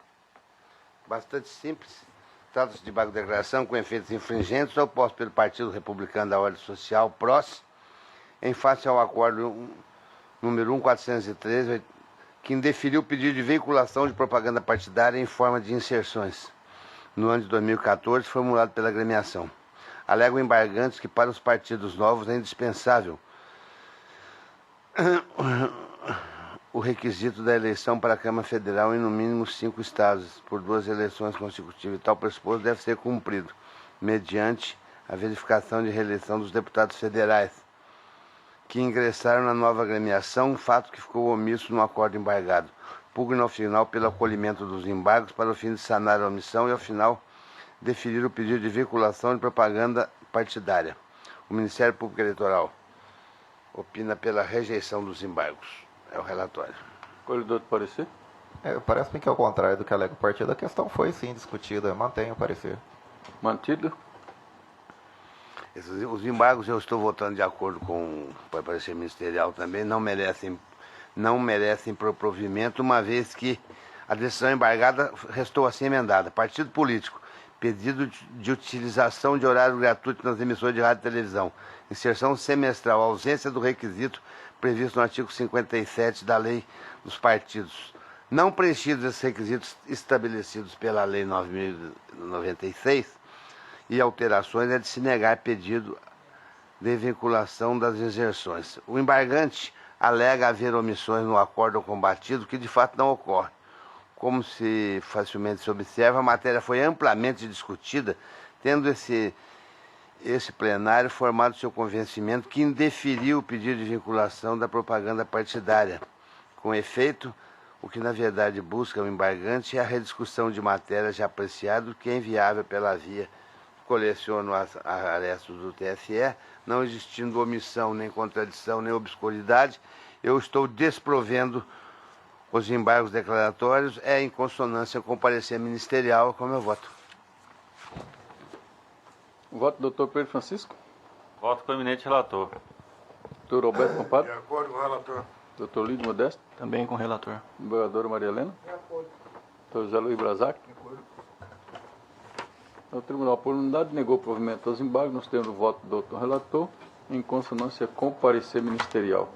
Bastante simples. Trata-se de embargo de declaração com efeitos infringentes oposto pelo Partido Republicano da Ordem Social, PROS, em face ao acordo número 1413, que indeferiu o pedido de veiculação de propaganda partidária em forma de inserções, no ano de 2014, formulado pela agremiação. Alegam embargantes que para os partidos novos é indispensável o requisito da eleição para a Câmara Federal em no mínimo 5 estados, por 2 eleições consecutivas, e tal pressuposto deve ser cumprido, mediante a verificação de reeleição dos deputados federais, que ingressaram na nova agremiação, fato que ficou omisso no acordo embargado. Pugna ao final pelo acolhimento dos embargos para o fim de sanar a omissão e, ao final, deferir o pedido de veiculação de propaganda partidária. O Ministério Público Eleitoral opina pela rejeição dos embargos. É o relatório. Corredor do parecer? Parece-me que, ao contrário do que alega o partido, a questão foi sim discutida. Mantenho o parecer. Mantido. Os embargos, eu estou votando de acordo com o parecer ministerial também, não merecem provimento, uma vez que a decisão embargada restou assim emendada. Partido político, pedido de utilização de horário gratuito nas emissões de rádio e televisão, inserção semestral, ausência do requisito previsto no artigo 57 da Lei dos Partidos. Não preenchidos esses requisitos estabelecidos pela Lei 9.096 e alterações, é de se negar pedido de vinculação das inserções. O embargante alega haver omissões no acordo combatido que de fato não ocorre. Como se facilmente se observa, a matéria foi amplamente discutida, tendo esse plenário formado seu convencimento que indeferiu o pedido de vinculação da propaganda partidária. Com efeito, o que na verdade busca o embargante é a rediscussão de matéria já apreciada, que é inviável pela via. Coleciono as arestas do TSE, não existindo omissão, nem contradição, nem obscuridade, eu estou desprovendo os embargos declaratórios, é em consonância com o parecer ministerial, como eu voto. O voto do doutor Pedro Francisco. Voto com o eminente relator. Doutor Roberto Compado. De acordo com o relator. Doutor Lídio Modesto. Também com o relator. Embargadora Maria Helena. De acordo. Doutor José Luiz Brazac. De acordo. O Tribunal, por unanimidade, negou provimento aos embargos, nós temos o voto do doutor relator, em consonância com o parecer ministerial.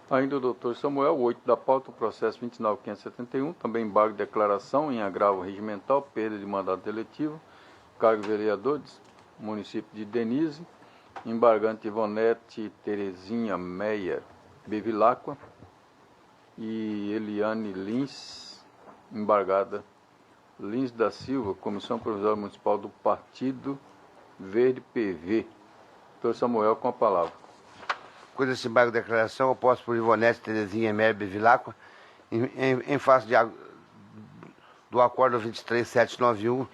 Ainda o doutor Samuel, o 8 da pauta, o processo 29.571, também embargo de declaração em agravo regimental, perda de mandato eletivo, cargo de vereador, município de Denise, embargante Ivonete Terezinha Meyer Bevilacqua e Eliane Lins, embargada Lins da Silva, Comissão Provisória Municipal do Partido Verde PV. Doutor Samuel, com a palavra. Cuida desse embargo de declaração, oposto por Ivonete Terezinha Meyer Bevilacqua, em face do acordo 23791,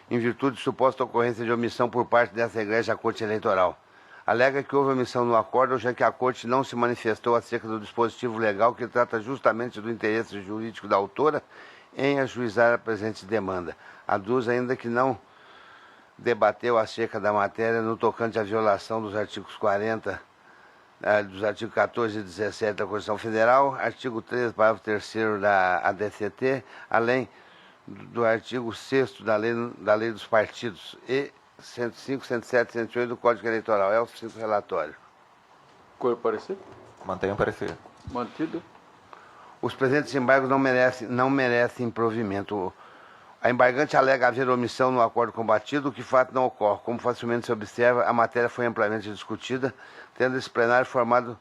em virtude de suposta ocorrência de omissão por parte dessa igreja à Corte Eleitoral. Alega que houve omissão no acordo, já que a Corte não se manifestou acerca do dispositivo legal que trata justamente do interesse jurídico da autora em ajuizar a presente demanda. Aduz ainda que não debateu acerca da matéria no tocante à violação dos artigos 40, dos artigos 14 e 17 da Constituição Federal, artigo 13, parágrafo 3º da ADCT, além do artigo 6º da lei dos Partidos e 105, 107, 108 do Código Eleitoral. É o 5 relatório. Cor parecer? Mantenho o parecer. Mantido. Os presentes embargos não merecem provimento. A embargante alega haver omissão no acordo combatido, o que fato não ocorre. Como facilmente se observa, a matéria foi amplamente discutida, tendo esse plenário formado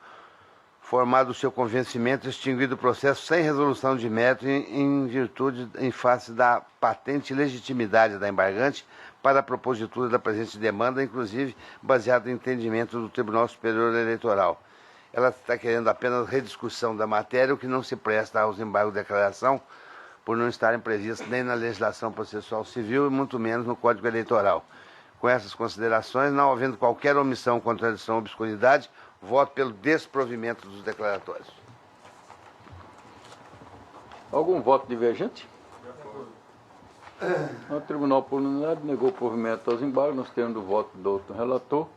o seu convencimento, extinguido o processo sem resolução de mérito em face da patente legitimidade da embargante para a propositura da presente demanda, inclusive baseado em entendimento do Tribunal Superior Eleitoral. Ela está querendo apenas rediscussão da matéria, o que não se presta aos embargos de declaração, por não estarem previstos nem na legislação processual civil e muito menos no Código Eleitoral. Com essas considerações, não havendo qualquer omissão, contradição ou obscuridade, voto pelo desprovimento dos declaratórios. Algum voto divergente? O Tribunal por unanimidade negou o provimento aos embargos, nos termos do voto do outro relator,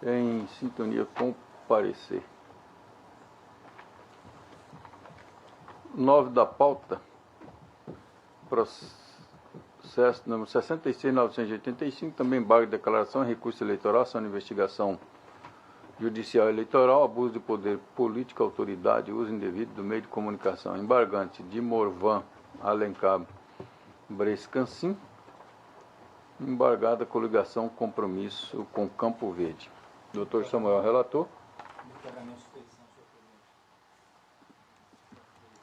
em sintonia com o parecer. 9 da pauta, processo número 66.985, também embargo de declaração, recurso eleitoral, ação de investigação judicial eleitoral, abuso de poder político, autoridade, uso indevido do meio de comunicação. Embargante de Morvan Alencar Brescancin, embargada coligação compromisso com Campo Verde. Doutor Samuel, relator.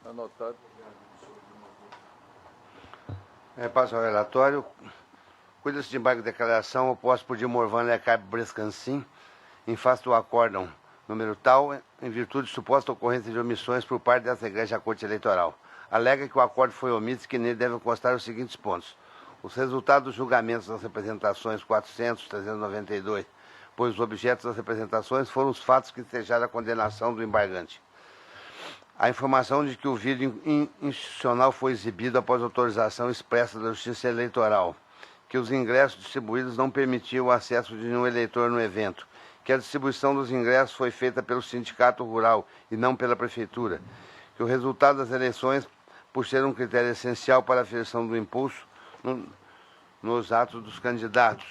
Anotado. Passo ao relatório. Cuida-se de embargo de declaração oposto por Morvan Alencar Brescancin, em face do acórdão número tal, em virtude de suposta ocorrência de omissões por parte dessa igreja à Corte Eleitoral. Alega que o acordo foi omisso e que nele devem constar os seguintes pontos. Os resultados dos julgamentos das representações 400, 392, pois os objetos das representações foram os fatos que ensejaram a condenação do embargante. A informação de que o vídeo institucional foi exibido após autorização expressa da Justiça Eleitoral, que os ingressos distribuídos não permitiam o acesso de nenhum eleitor no evento, que a distribuição dos ingressos foi feita pelo Sindicato Rural e não pela Prefeitura, que o resultado das eleições, por ser um critério essencial para a aferição do impulso nos atos dos candidatos.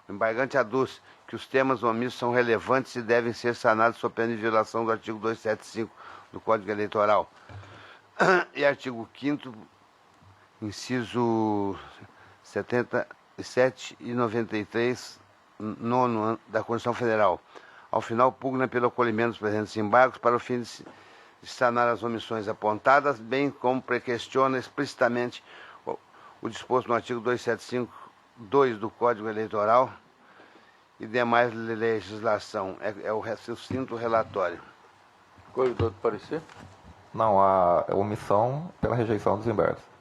O embargante aduz que os temas omissos são relevantes e devem ser sanados sob pena de violação do artigo 275 do Código Eleitoral. E artigo 5º, inciso 77 e 93, nono da Constituição Federal. Ao final, pugna pelo acolhimento dos presentes embargos para o fim de sanar as omissões apontadas, bem como prequestiona explicitamente o disposto no artigo 275.2 do Código Eleitoral e demais legislação. É o sucinto relatório. Corredor do parecer? Não, há omissão pela rejeição dos embargos.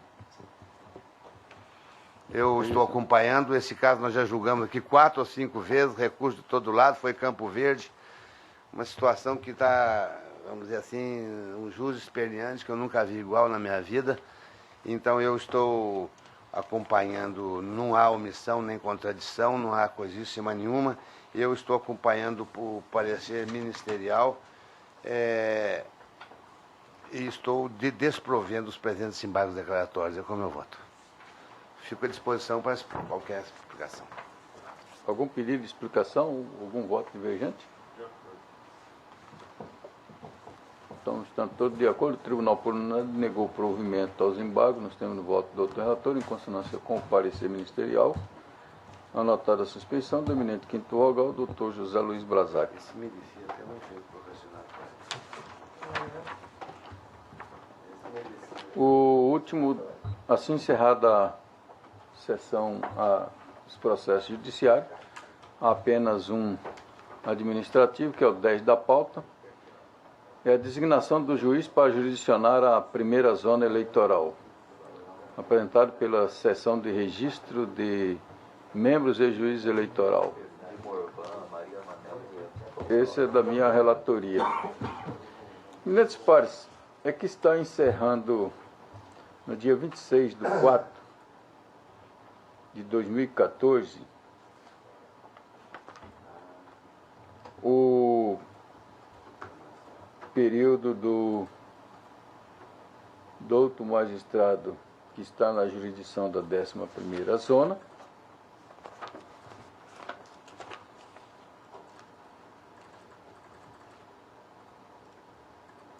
Eu estou acompanhando, esse caso nós já julgamos aqui 4 ou 5 vezes, recurso de todo lado, foi Campo Verde, uma situação que está, vamos dizer assim, um jus esperneante que eu nunca vi igual na minha vida. Então eu estou acompanhando, não há omissão nem contradição, não há coisíssima nenhuma, eu estou acompanhando por parecer ministerial e estou desprovendo os presentes embargos declaratórios, é como eu voto. Fico à disposição para qualquer explicação. Algum pedido de explicação? Algum voto divergente? Então, estando todos de acordo, o Tribunal por unanimidade negou o provimento aos embargos. Nós temos no voto do doutor relator, em consonância com o parecer ministerial. Anotada a suspeição do eminente quinto vogal, o doutor José Luiz Brazac. Esse merecia até um efeito profissional. O último, assim encerrada a sessão dos processos judiciários, há apenas um administrativo, que é o 10 da pauta, é a designação do juiz para jurisdicionar a primeira zona eleitoral, apresentado pela seção de registro de membros e juiz eleitoral. Esse é da minha relatoria. Eminentes pares, é que está encerrando no dia 26/4/2014 o período do douto magistrado que está na jurisdição da 11ª zona,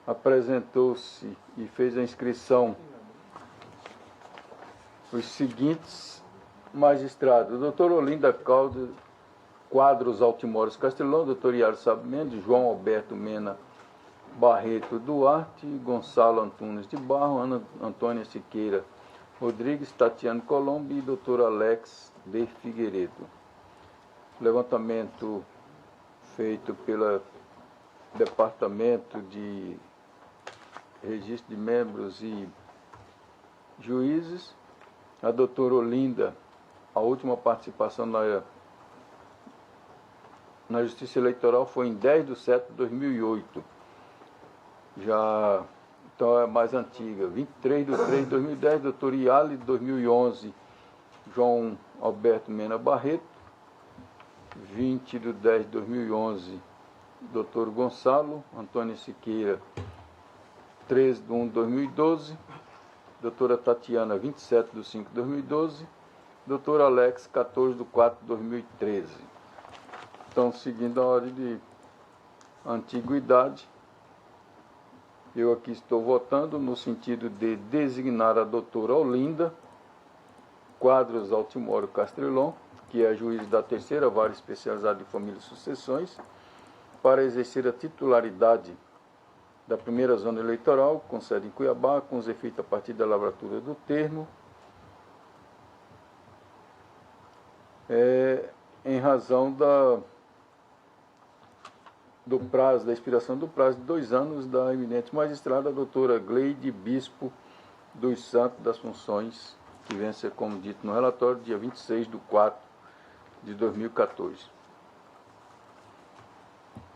apresentou-se e fez a inscrição os seguintes magistrados: o doutor Olinda Quadros Altimores Castelão, doutor Iaro Sá Mendes, João Alberto Mena Barreto Duarte, Gonçalo Antunes de Barro, Ana Antônia Siqueira Rodrigues, Tatiano Colombo e doutor Alex de Figueiredo. Levantamento feito pelo Departamento de Registro de Membros e Juízes. A doutora Olinda, a última participação na Justiça Eleitoral foi em 10/7/2008. Já Então é mais antiga. 23 de 3 de 2010, doutor Iale, 2011, João Alberto Mena Barreto. 20 de 10 de 2011, doutor Gonçalo Antônio Siqueira, 13 de 1 de 2012. Doutora Tatiana, 27 de 5 de 2012. Doutor Alex, 14 de 4 de 2013. Então, seguindo a ordem de antiguidade, eu aqui estou votando no sentido de designar a doutora Olinda Quadros Altimoro Castrelon, que é juiz da terceira vara especializada de família e sucessões, para exercer a titularidade da primeira zona eleitoral, com sede em Cuiabá, com os efeitos a partir da lavratura do termo, em razão do prazo, da expiração do prazo de 2 anos da eminente magistrada, a doutora Gleide Bispo dos Santos das Funções, que vem a ser, como dito no relatório, dia 26 de 4 de 2014.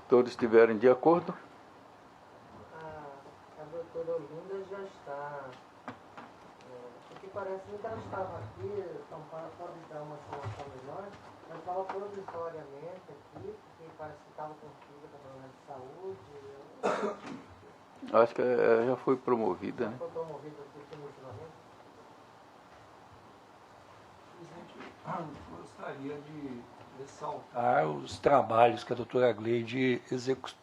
Todos estiverem de acordo? A doutora Olinda já está. Porque parece que ela estava aqui, São Paulo pode dar uma informação melhor, ela estava provisoriamente aqui, porque parece que estava com filho com problema de saúde. Acho que já foi promovida, né? Foi promovida definitivamente. Gostaria de ressaltar os trabalhos que a doutora Gleide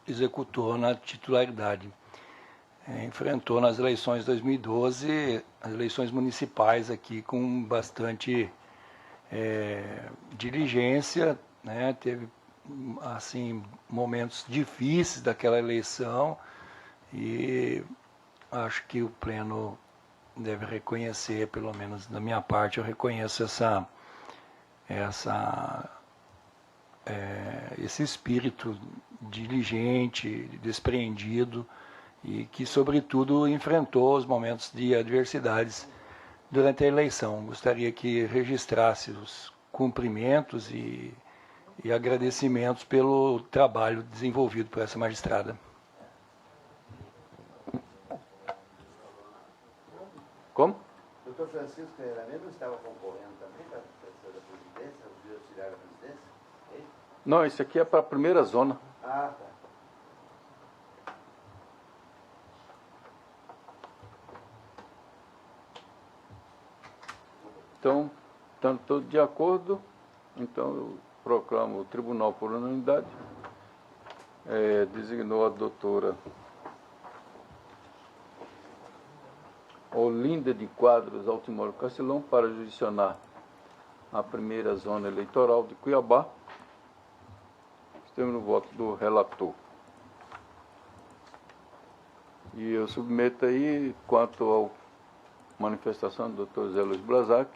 executou na titularidade. Enfrentou nas eleições de 2012 as eleições municipais aqui com bastante diligência, né? Teve assim momentos difíceis daquela eleição e acho que o pleno deve reconhecer, pelo menos da minha parte, eu reconheço esse espírito diligente, despreendido e que, sobretudo, enfrentou os momentos de adversidades durante a eleição. Gostaria que registrasse os cumprimentos e agradecimentos pelo trabalho desenvolvido por essa magistrada. Como? O doutor Francisco Ferreira mesmo estava concorrendo também para a prefeitura da presidência, o auxiliar da presidência? É isso? Não, isso aqui é para a primeira zona. Ah, tá. Então, estando todos de acordo, então eu proclamo o tribunal por unanimidade. Designou a doutora Olinda de Quadros Altimoro Castelão para jurisdicionar a primeira zona eleitoral de Cuiabá. Estamos no voto do relator. E eu submeto aí, quanto à manifestação do Dr. Zé Luiz Blazac,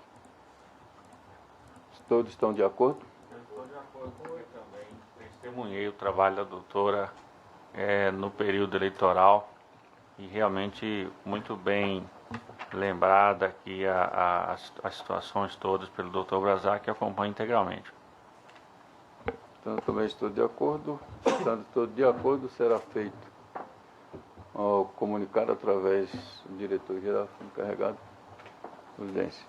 todos estão de acordo? Eu estou de acordo porque também testemunhei o trabalho da doutora no período eleitoral e realmente muito bem lembrada aqui as situações todas pelo doutor Blazac, que acompanha integralmente. Então, eu também estou de acordo. Estando todos de acordo, será feito ao comunicado através do diretor-geral encarregado da presidência.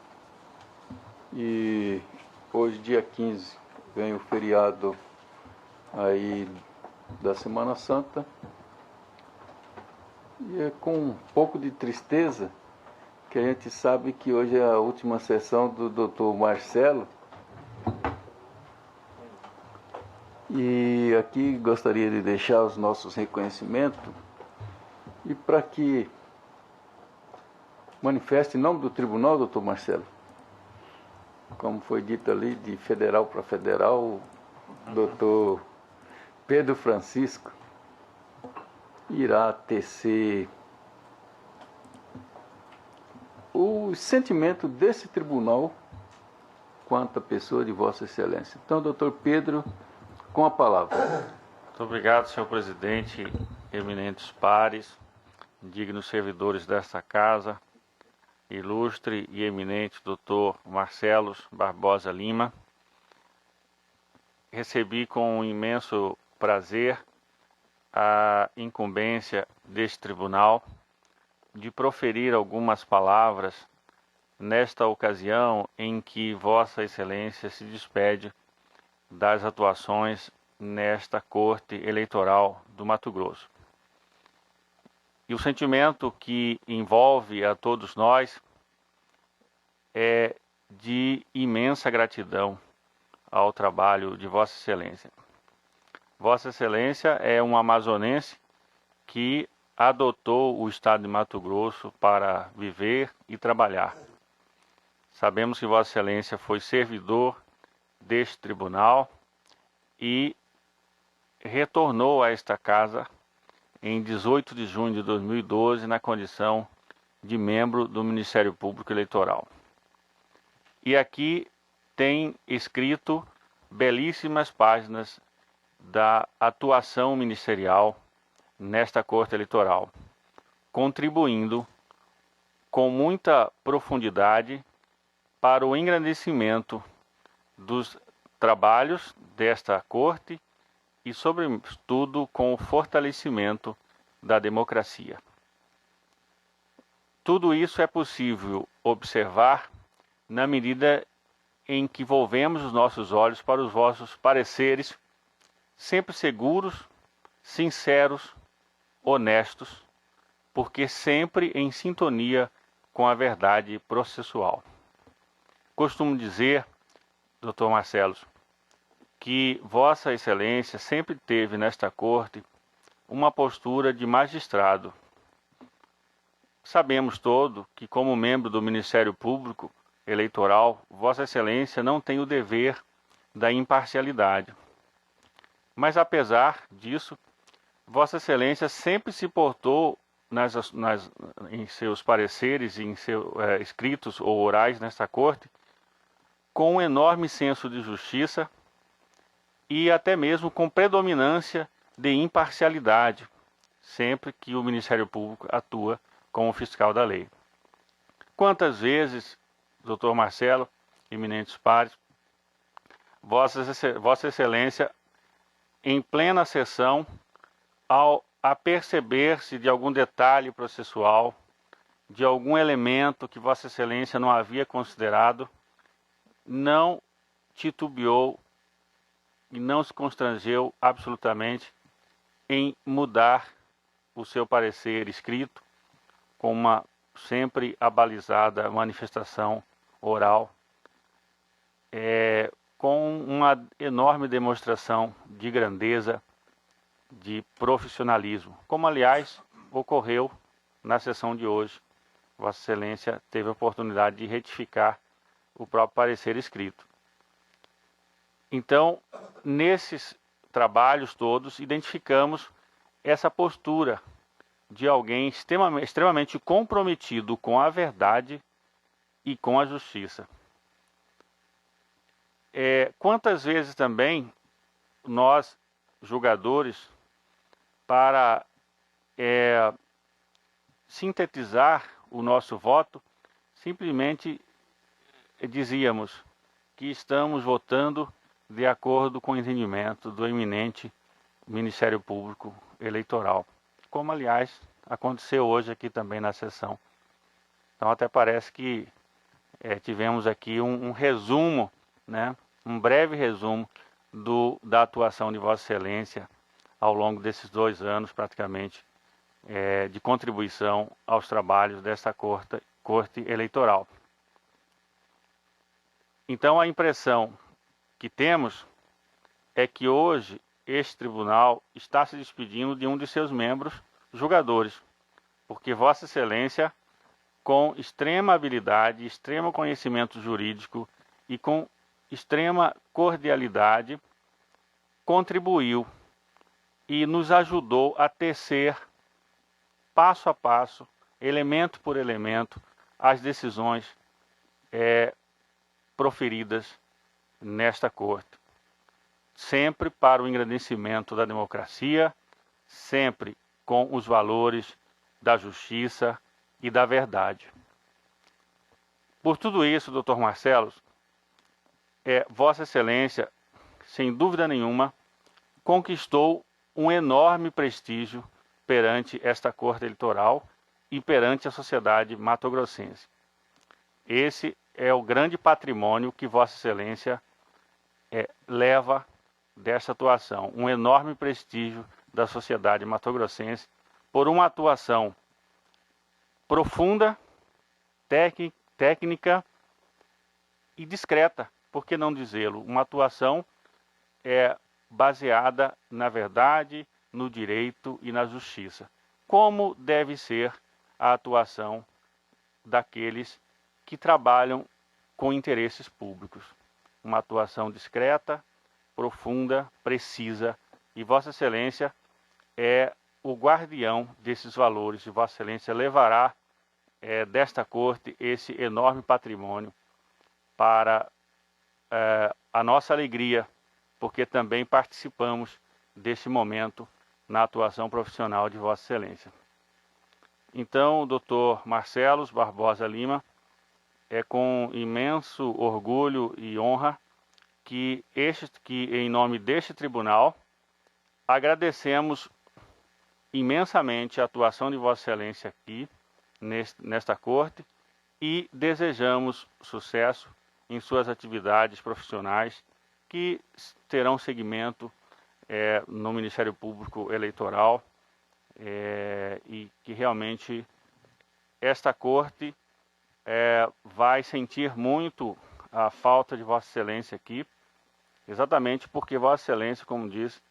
E hoje, dia 15, vem o feriado aí da Semana Santa. E é com um pouco de tristeza que a gente sabe que hoje é a última sessão do doutor Marcelo. E aqui gostaria de deixar os nossos reconhecimentos e para que manifeste em nome do tribunal, doutor Marcelo, como foi dito ali, de federal para federal, o doutor Pedro Francisco irá tecer o sentimento desse tribunal quanto à pessoa de Vossa Excelência. Então, doutor Pedro, com a palavra. Muito obrigado, senhor presidente, eminentes pares, dignos servidores desta casa, ilustre e eminente doutor Marcelo Barbosa Lima. Recebi com um imenso prazer a incumbência deste tribunal, de proferir algumas palavras nesta ocasião em que Vossa Excelência se despede das atuações nesta Corte Eleitoral do Mato Grosso. E o sentimento que envolve a todos nós é de imensa gratidão ao trabalho de Vossa Excelência. Vossa Excelência é um amazonense que adotou o estado de Mato Grosso para viver e trabalhar. Sabemos que Vossa Excelência foi servidor deste tribunal e retornou a esta casa em 18 de junho de 2012 na condição de membro do Ministério Público Eleitoral. E aqui tem escrito belíssimas páginas da atuação ministerial nesta Corte Eleitoral, contribuindo com muita profundidade para o engrandecimento dos trabalhos desta Corte e, sobretudo, com o fortalecimento da democracia. Tudo isso é possível observar na medida em que volvemos os nossos olhos para os vossos pareceres, sempre seguros, sinceros, honestos, porque sempre em sintonia com a verdade processual. Costumo dizer, Dr. Marcelo, que Vossa Excelência sempre teve nesta Corte uma postura de magistrado. Sabemos todo que, como membro do Ministério Público Eleitoral, Vossa Excelência não tem o dever da imparcialidade. Mas, apesar disso, Vossa Excelência sempre se portou em seus pareceres, em seus escritos ou orais nesta Corte, com um enorme senso de justiça e até mesmo com predominância de imparcialidade, sempre que o Ministério Público atua como fiscal da lei. Quantas vezes, Dr. Marcelo, eminentes pares, Vossa Excelência, em plena sessão, ao aperceber-se de algum detalhe processual, de algum elemento que Vossa Excelência não havia considerado, não titubeou e não se constrangeu absolutamente em mudar o seu parecer escrito com uma sempre abalizada manifestação oral, com uma enorme demonstração de grandeza, de profissionalismo, como aliás ocorreu na sessão de hoje. Vossa Excelência teve a oportunidade de retificar o próprio parecer escrito. Então, nesses trabalhos todos, identificamos essa postura de alguém extremamente comprometido com a verdade e com a justiça. Quantas vezes também nós, julgadores, para sintetizar o nosso voto, simplesmente dizíamos que estamos votando de acordo com o entendimento do eminente Ministério Público Eleitoral, como aliás aconteceu hoje aqui também na sessão. Então até parece que tivemos aqui um resumo, né, um breve resumo da atuação de Vossa Excelência ao longo desses 2 anos praticamente de contribuição aos trabalhos dessa Corte Eleitoral. Então a impressão que temos é que hoje este tribunal está se despedindo de um de seus membros julgadores, porque Vossa Excelência, com extrema habilidade, extremo conhecimento jurídico e com extrema cordialidade, contribuiu e nos ajudou a tecer, passo a passo, elemento por elemento, as decisões proferidas nesta Corte. Sempre para o engrandecimento da democracia, sempre com os valores da justiça e da verdade. Por tudo isso, Dr. Marcelo, Vossa Excelência, sem dúvida nenhuma, conquistou um enorme prestígio perante esta Corte Eleitoral e perante a sociedade matogrossense. Esse é o grande patrimônio que Vossa Excelência leva dessa atuação, um enorme prestígio da sociedade matogrossense por uma atuação profunda, técnica e discreta, por que não dizê-lo? Uma atuação baseada na verdade, no direito e na justiça. Como deve ser a atuação daqueles que trabalham com interesses públicos. Uma atuação discreta, profunda, precisa, e Vossa Excelência é o guardião desses valores, e Vossa Excelência levará desta corte esse enorme patrimônio para a nossa alegria, porque também participamos desse momento na atuação profissional de Vossa Excelência. Então, Dr. Marcelos Barbosa Lima, é com imenso orgulho e honra que em nome deste tribunal, agradecemos imensamente a atuação de Vossa Excelência aqui, nesta corte, e desejamos sucesso em suas atividades profissionais que terão seguimento no Ministério Público Eleitoral e que realmente esta corte vai sentir muito a falta de Vossa Excelência aqui, exatamente porque Vossa Excelência, como disse,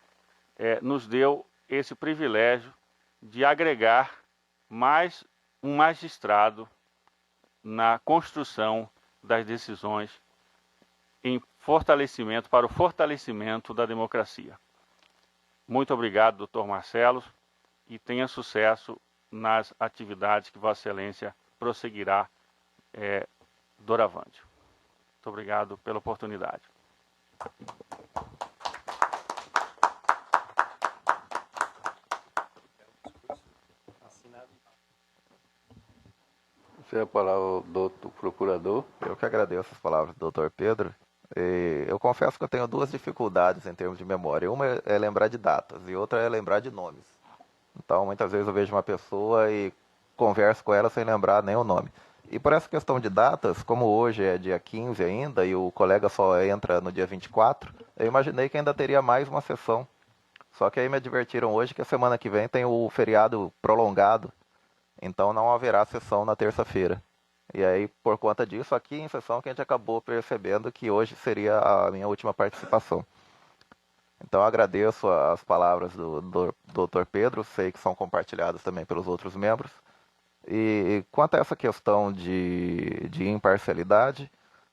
nos deu esse privilégio de agregar mais um magistrado na construção das decisões para o fortalecimento da democracia. Muito obrigado, doutor Marcelo, e tenha sucesso nas atividades que Vossa Excelência prosseguirá doravante. Muito obrigado pela oportunidade. Você é a palavra do procurador. Eu que agradeço as palavras do Dr. Pedro. Eu confesso que eu tenho duas dificuldades em termos de memória. Uma é lembrar de datas e outra é lembrar de nomes. Então, muitas vezes eu vejo uma pessoa e converso com ela sem lembrar nem o nome. E por essa questão de datas, como hoje é dia 15 ainda e o colega só entra no dia 24, eu imaginei que ainda teria mais uma sessão. Só que aí me advertiram hoje que a semana que vem tem o feriado prolongado, então não haverá sessão na terça-feira. E aí, por conta disso, aqui em sessão que a gente acabou percebendo que hoje seria a minha última participação. Então agradeço as palavras do Dr. Pedro, sei que são compartilhadas também pelos outros membros. E quanto a essa questão de imparcialidade,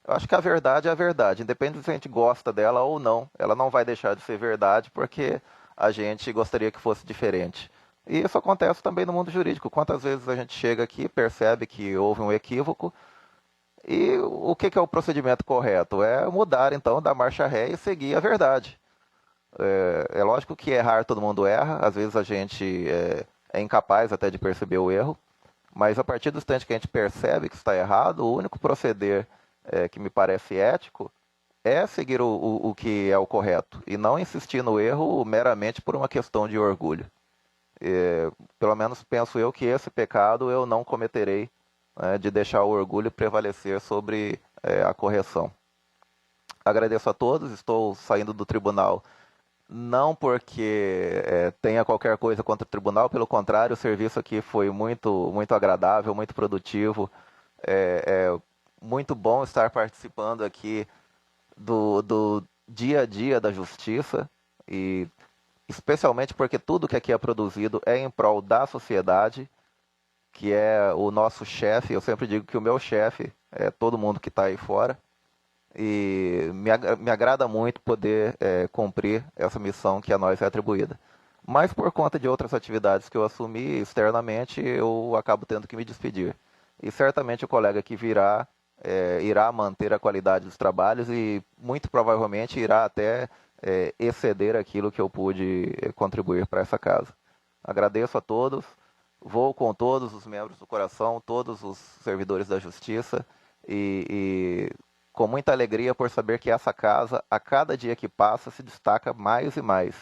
eu acho que a verdade é a verdade, independente se a gente gosta dela ou não, ela não vai deixar de ser verdade porque a gente gostaria que fosse diferente. E isso acontece também no mundo jurídico. Quantas vezes a gente chega aqui, percebe que houve um equívoco, e o que é o procedimento correto? É mudar, então, da marcha ré e seguir a verdade. É lógico que errar todo mundo erra, às vezes a gente é incapaz até de perceber o erro, mas a partir do instante que a gente percebe que está errado, o único proceder que me parece ético é seguir o que é o correto, e não insistir no erro meramente por uma questão de orgulho. Pelo menos penso eu que esse pecado eu não cometerei, de deixar o orgulho prevalecer sobre a correção. Agradeço a todos, estou saindo do tribunal não porque tenha qualquer coisa contra o tribunal, pelo contrário, o serviço aqui foi muito, muito agradável, muito produtivo. É muito bom estar participando aqui do dia a dia da justiça, e especialmente porque tudo que aqui é produzido é em prol da sociedade, que é o nosso chefe. Eu sempre digo que o meu chefe é todo mundo que está aí fora. E me agrada muito poder cumprir essa missão que a nós é atribuída. Mas por conta de outras atividades que eu assumi externamente, eu acabo tendo que me despedir. E certamente o colega que virá irá manter a qualidade dos trabalhos e muito provavelmente irá até exceder aquilo que eu pude contribuir para essa casa. Agradeço a todos, vou com todos os membros do coração, todos os servidores da justiça e com muita alegria por saber que essa casa, a cada dia que passa, se destaca mais e mais.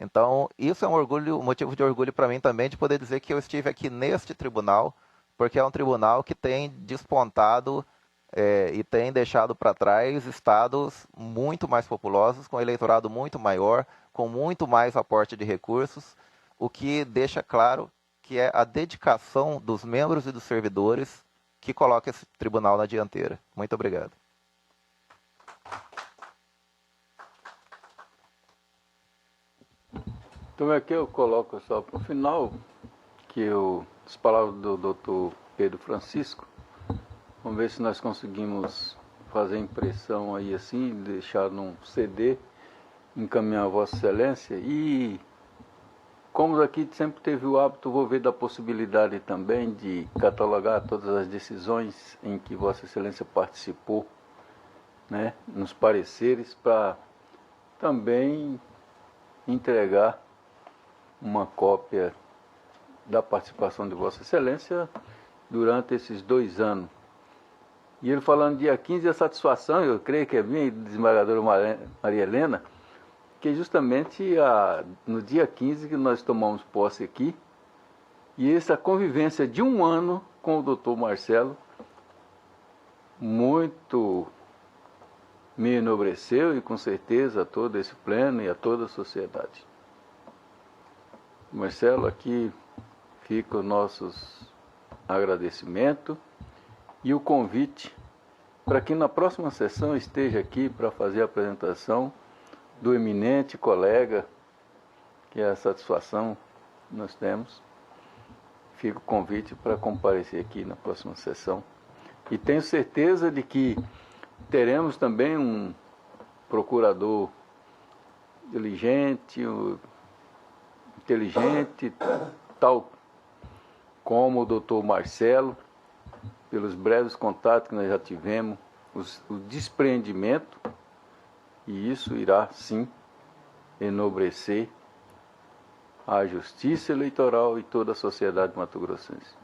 Então, isso é um motivo de orgulho para mim também, de poder dizer que eu estive aqui neste tribunal, porque é um tribunal que tem despontado e tem deixado para trás estados muito mais populosos, com eleitorado muito maior, com muito mais aporte de recursos, o que deixa claro que é a dedicação dos membros e dos servidores que coloca esse tribunal na dianteira. Muito obrigado. Então aqui eu coloco só para o final que as palavras do Dr. Pedro Francisco. Vamos ver se nós conseguimos fazer impressão aí assim, deixar num CD, encaminhar a Vossa Excelência. E como aqui sempre teve o hábito, vou ver da possibilidade também de catalogar todas as decisões em que Vossa Excelência participou, né, nos pareceres, para também entregar uma cópia da participação de Vossa Excelência durante esses 2 anos. E ele falando dia 15, a satisfação, eu creio que é minha, desembargadora Maria Helena, que justamente no dia 15 que nós tomamos posse aqui, e essa convivência de 1 ano com o doutor Marcelo, muito me enobreceu e com certeza a todo esse pleno e a toda a sociedade. Marcelo, aqui fica o nosso agradecimento e o convite para que na próxima sessão esteja aqui para fazer a apresentação do eminente colega, que é a satisfação que nós temos. Fica o convite para comparecer aqui na próxima sessão. E tenho certeza de que teremos também um procurador inteligente, tal como o doutor Marcelo, pelos breves contatos que nós já tivemos, o despreendimento, e isso irá sim enobrecer a justiça eleitoral e toda a sociedade mato-grossense.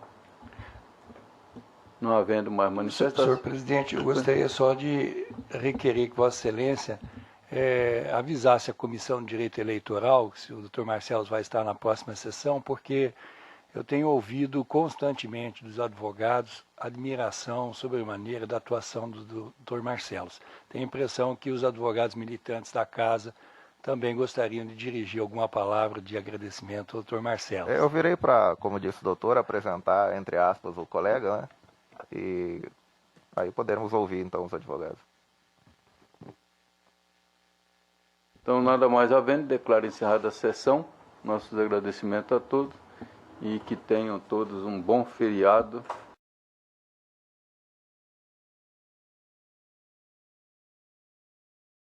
Não havendo mais manifestação. Senhor presidente, eu gostaria só de requerer que Vossa Excelência avisasse a Comissão de Direito Eleitoral, se o Dr. Marcelo vai estar na próxima sessão, porque eu tenho ouvido constantemente dos advogados admiração sobremaneira da atuação do Dr. Marcelo. Tenho a impressão que os advogados militantes da casa também gostariam de dirigir alguma palavra de agradecimento ao Dr. Marcelo. Eu virei para, como disse o doutor, apresentar, entre aspas, o colega, né? E aí poderemos ouvir, então, os advogados. Então, nada mais havendo, declaro encerrada a sessão. Nossos agradecimentos a todos e que tenham todos um bom feriado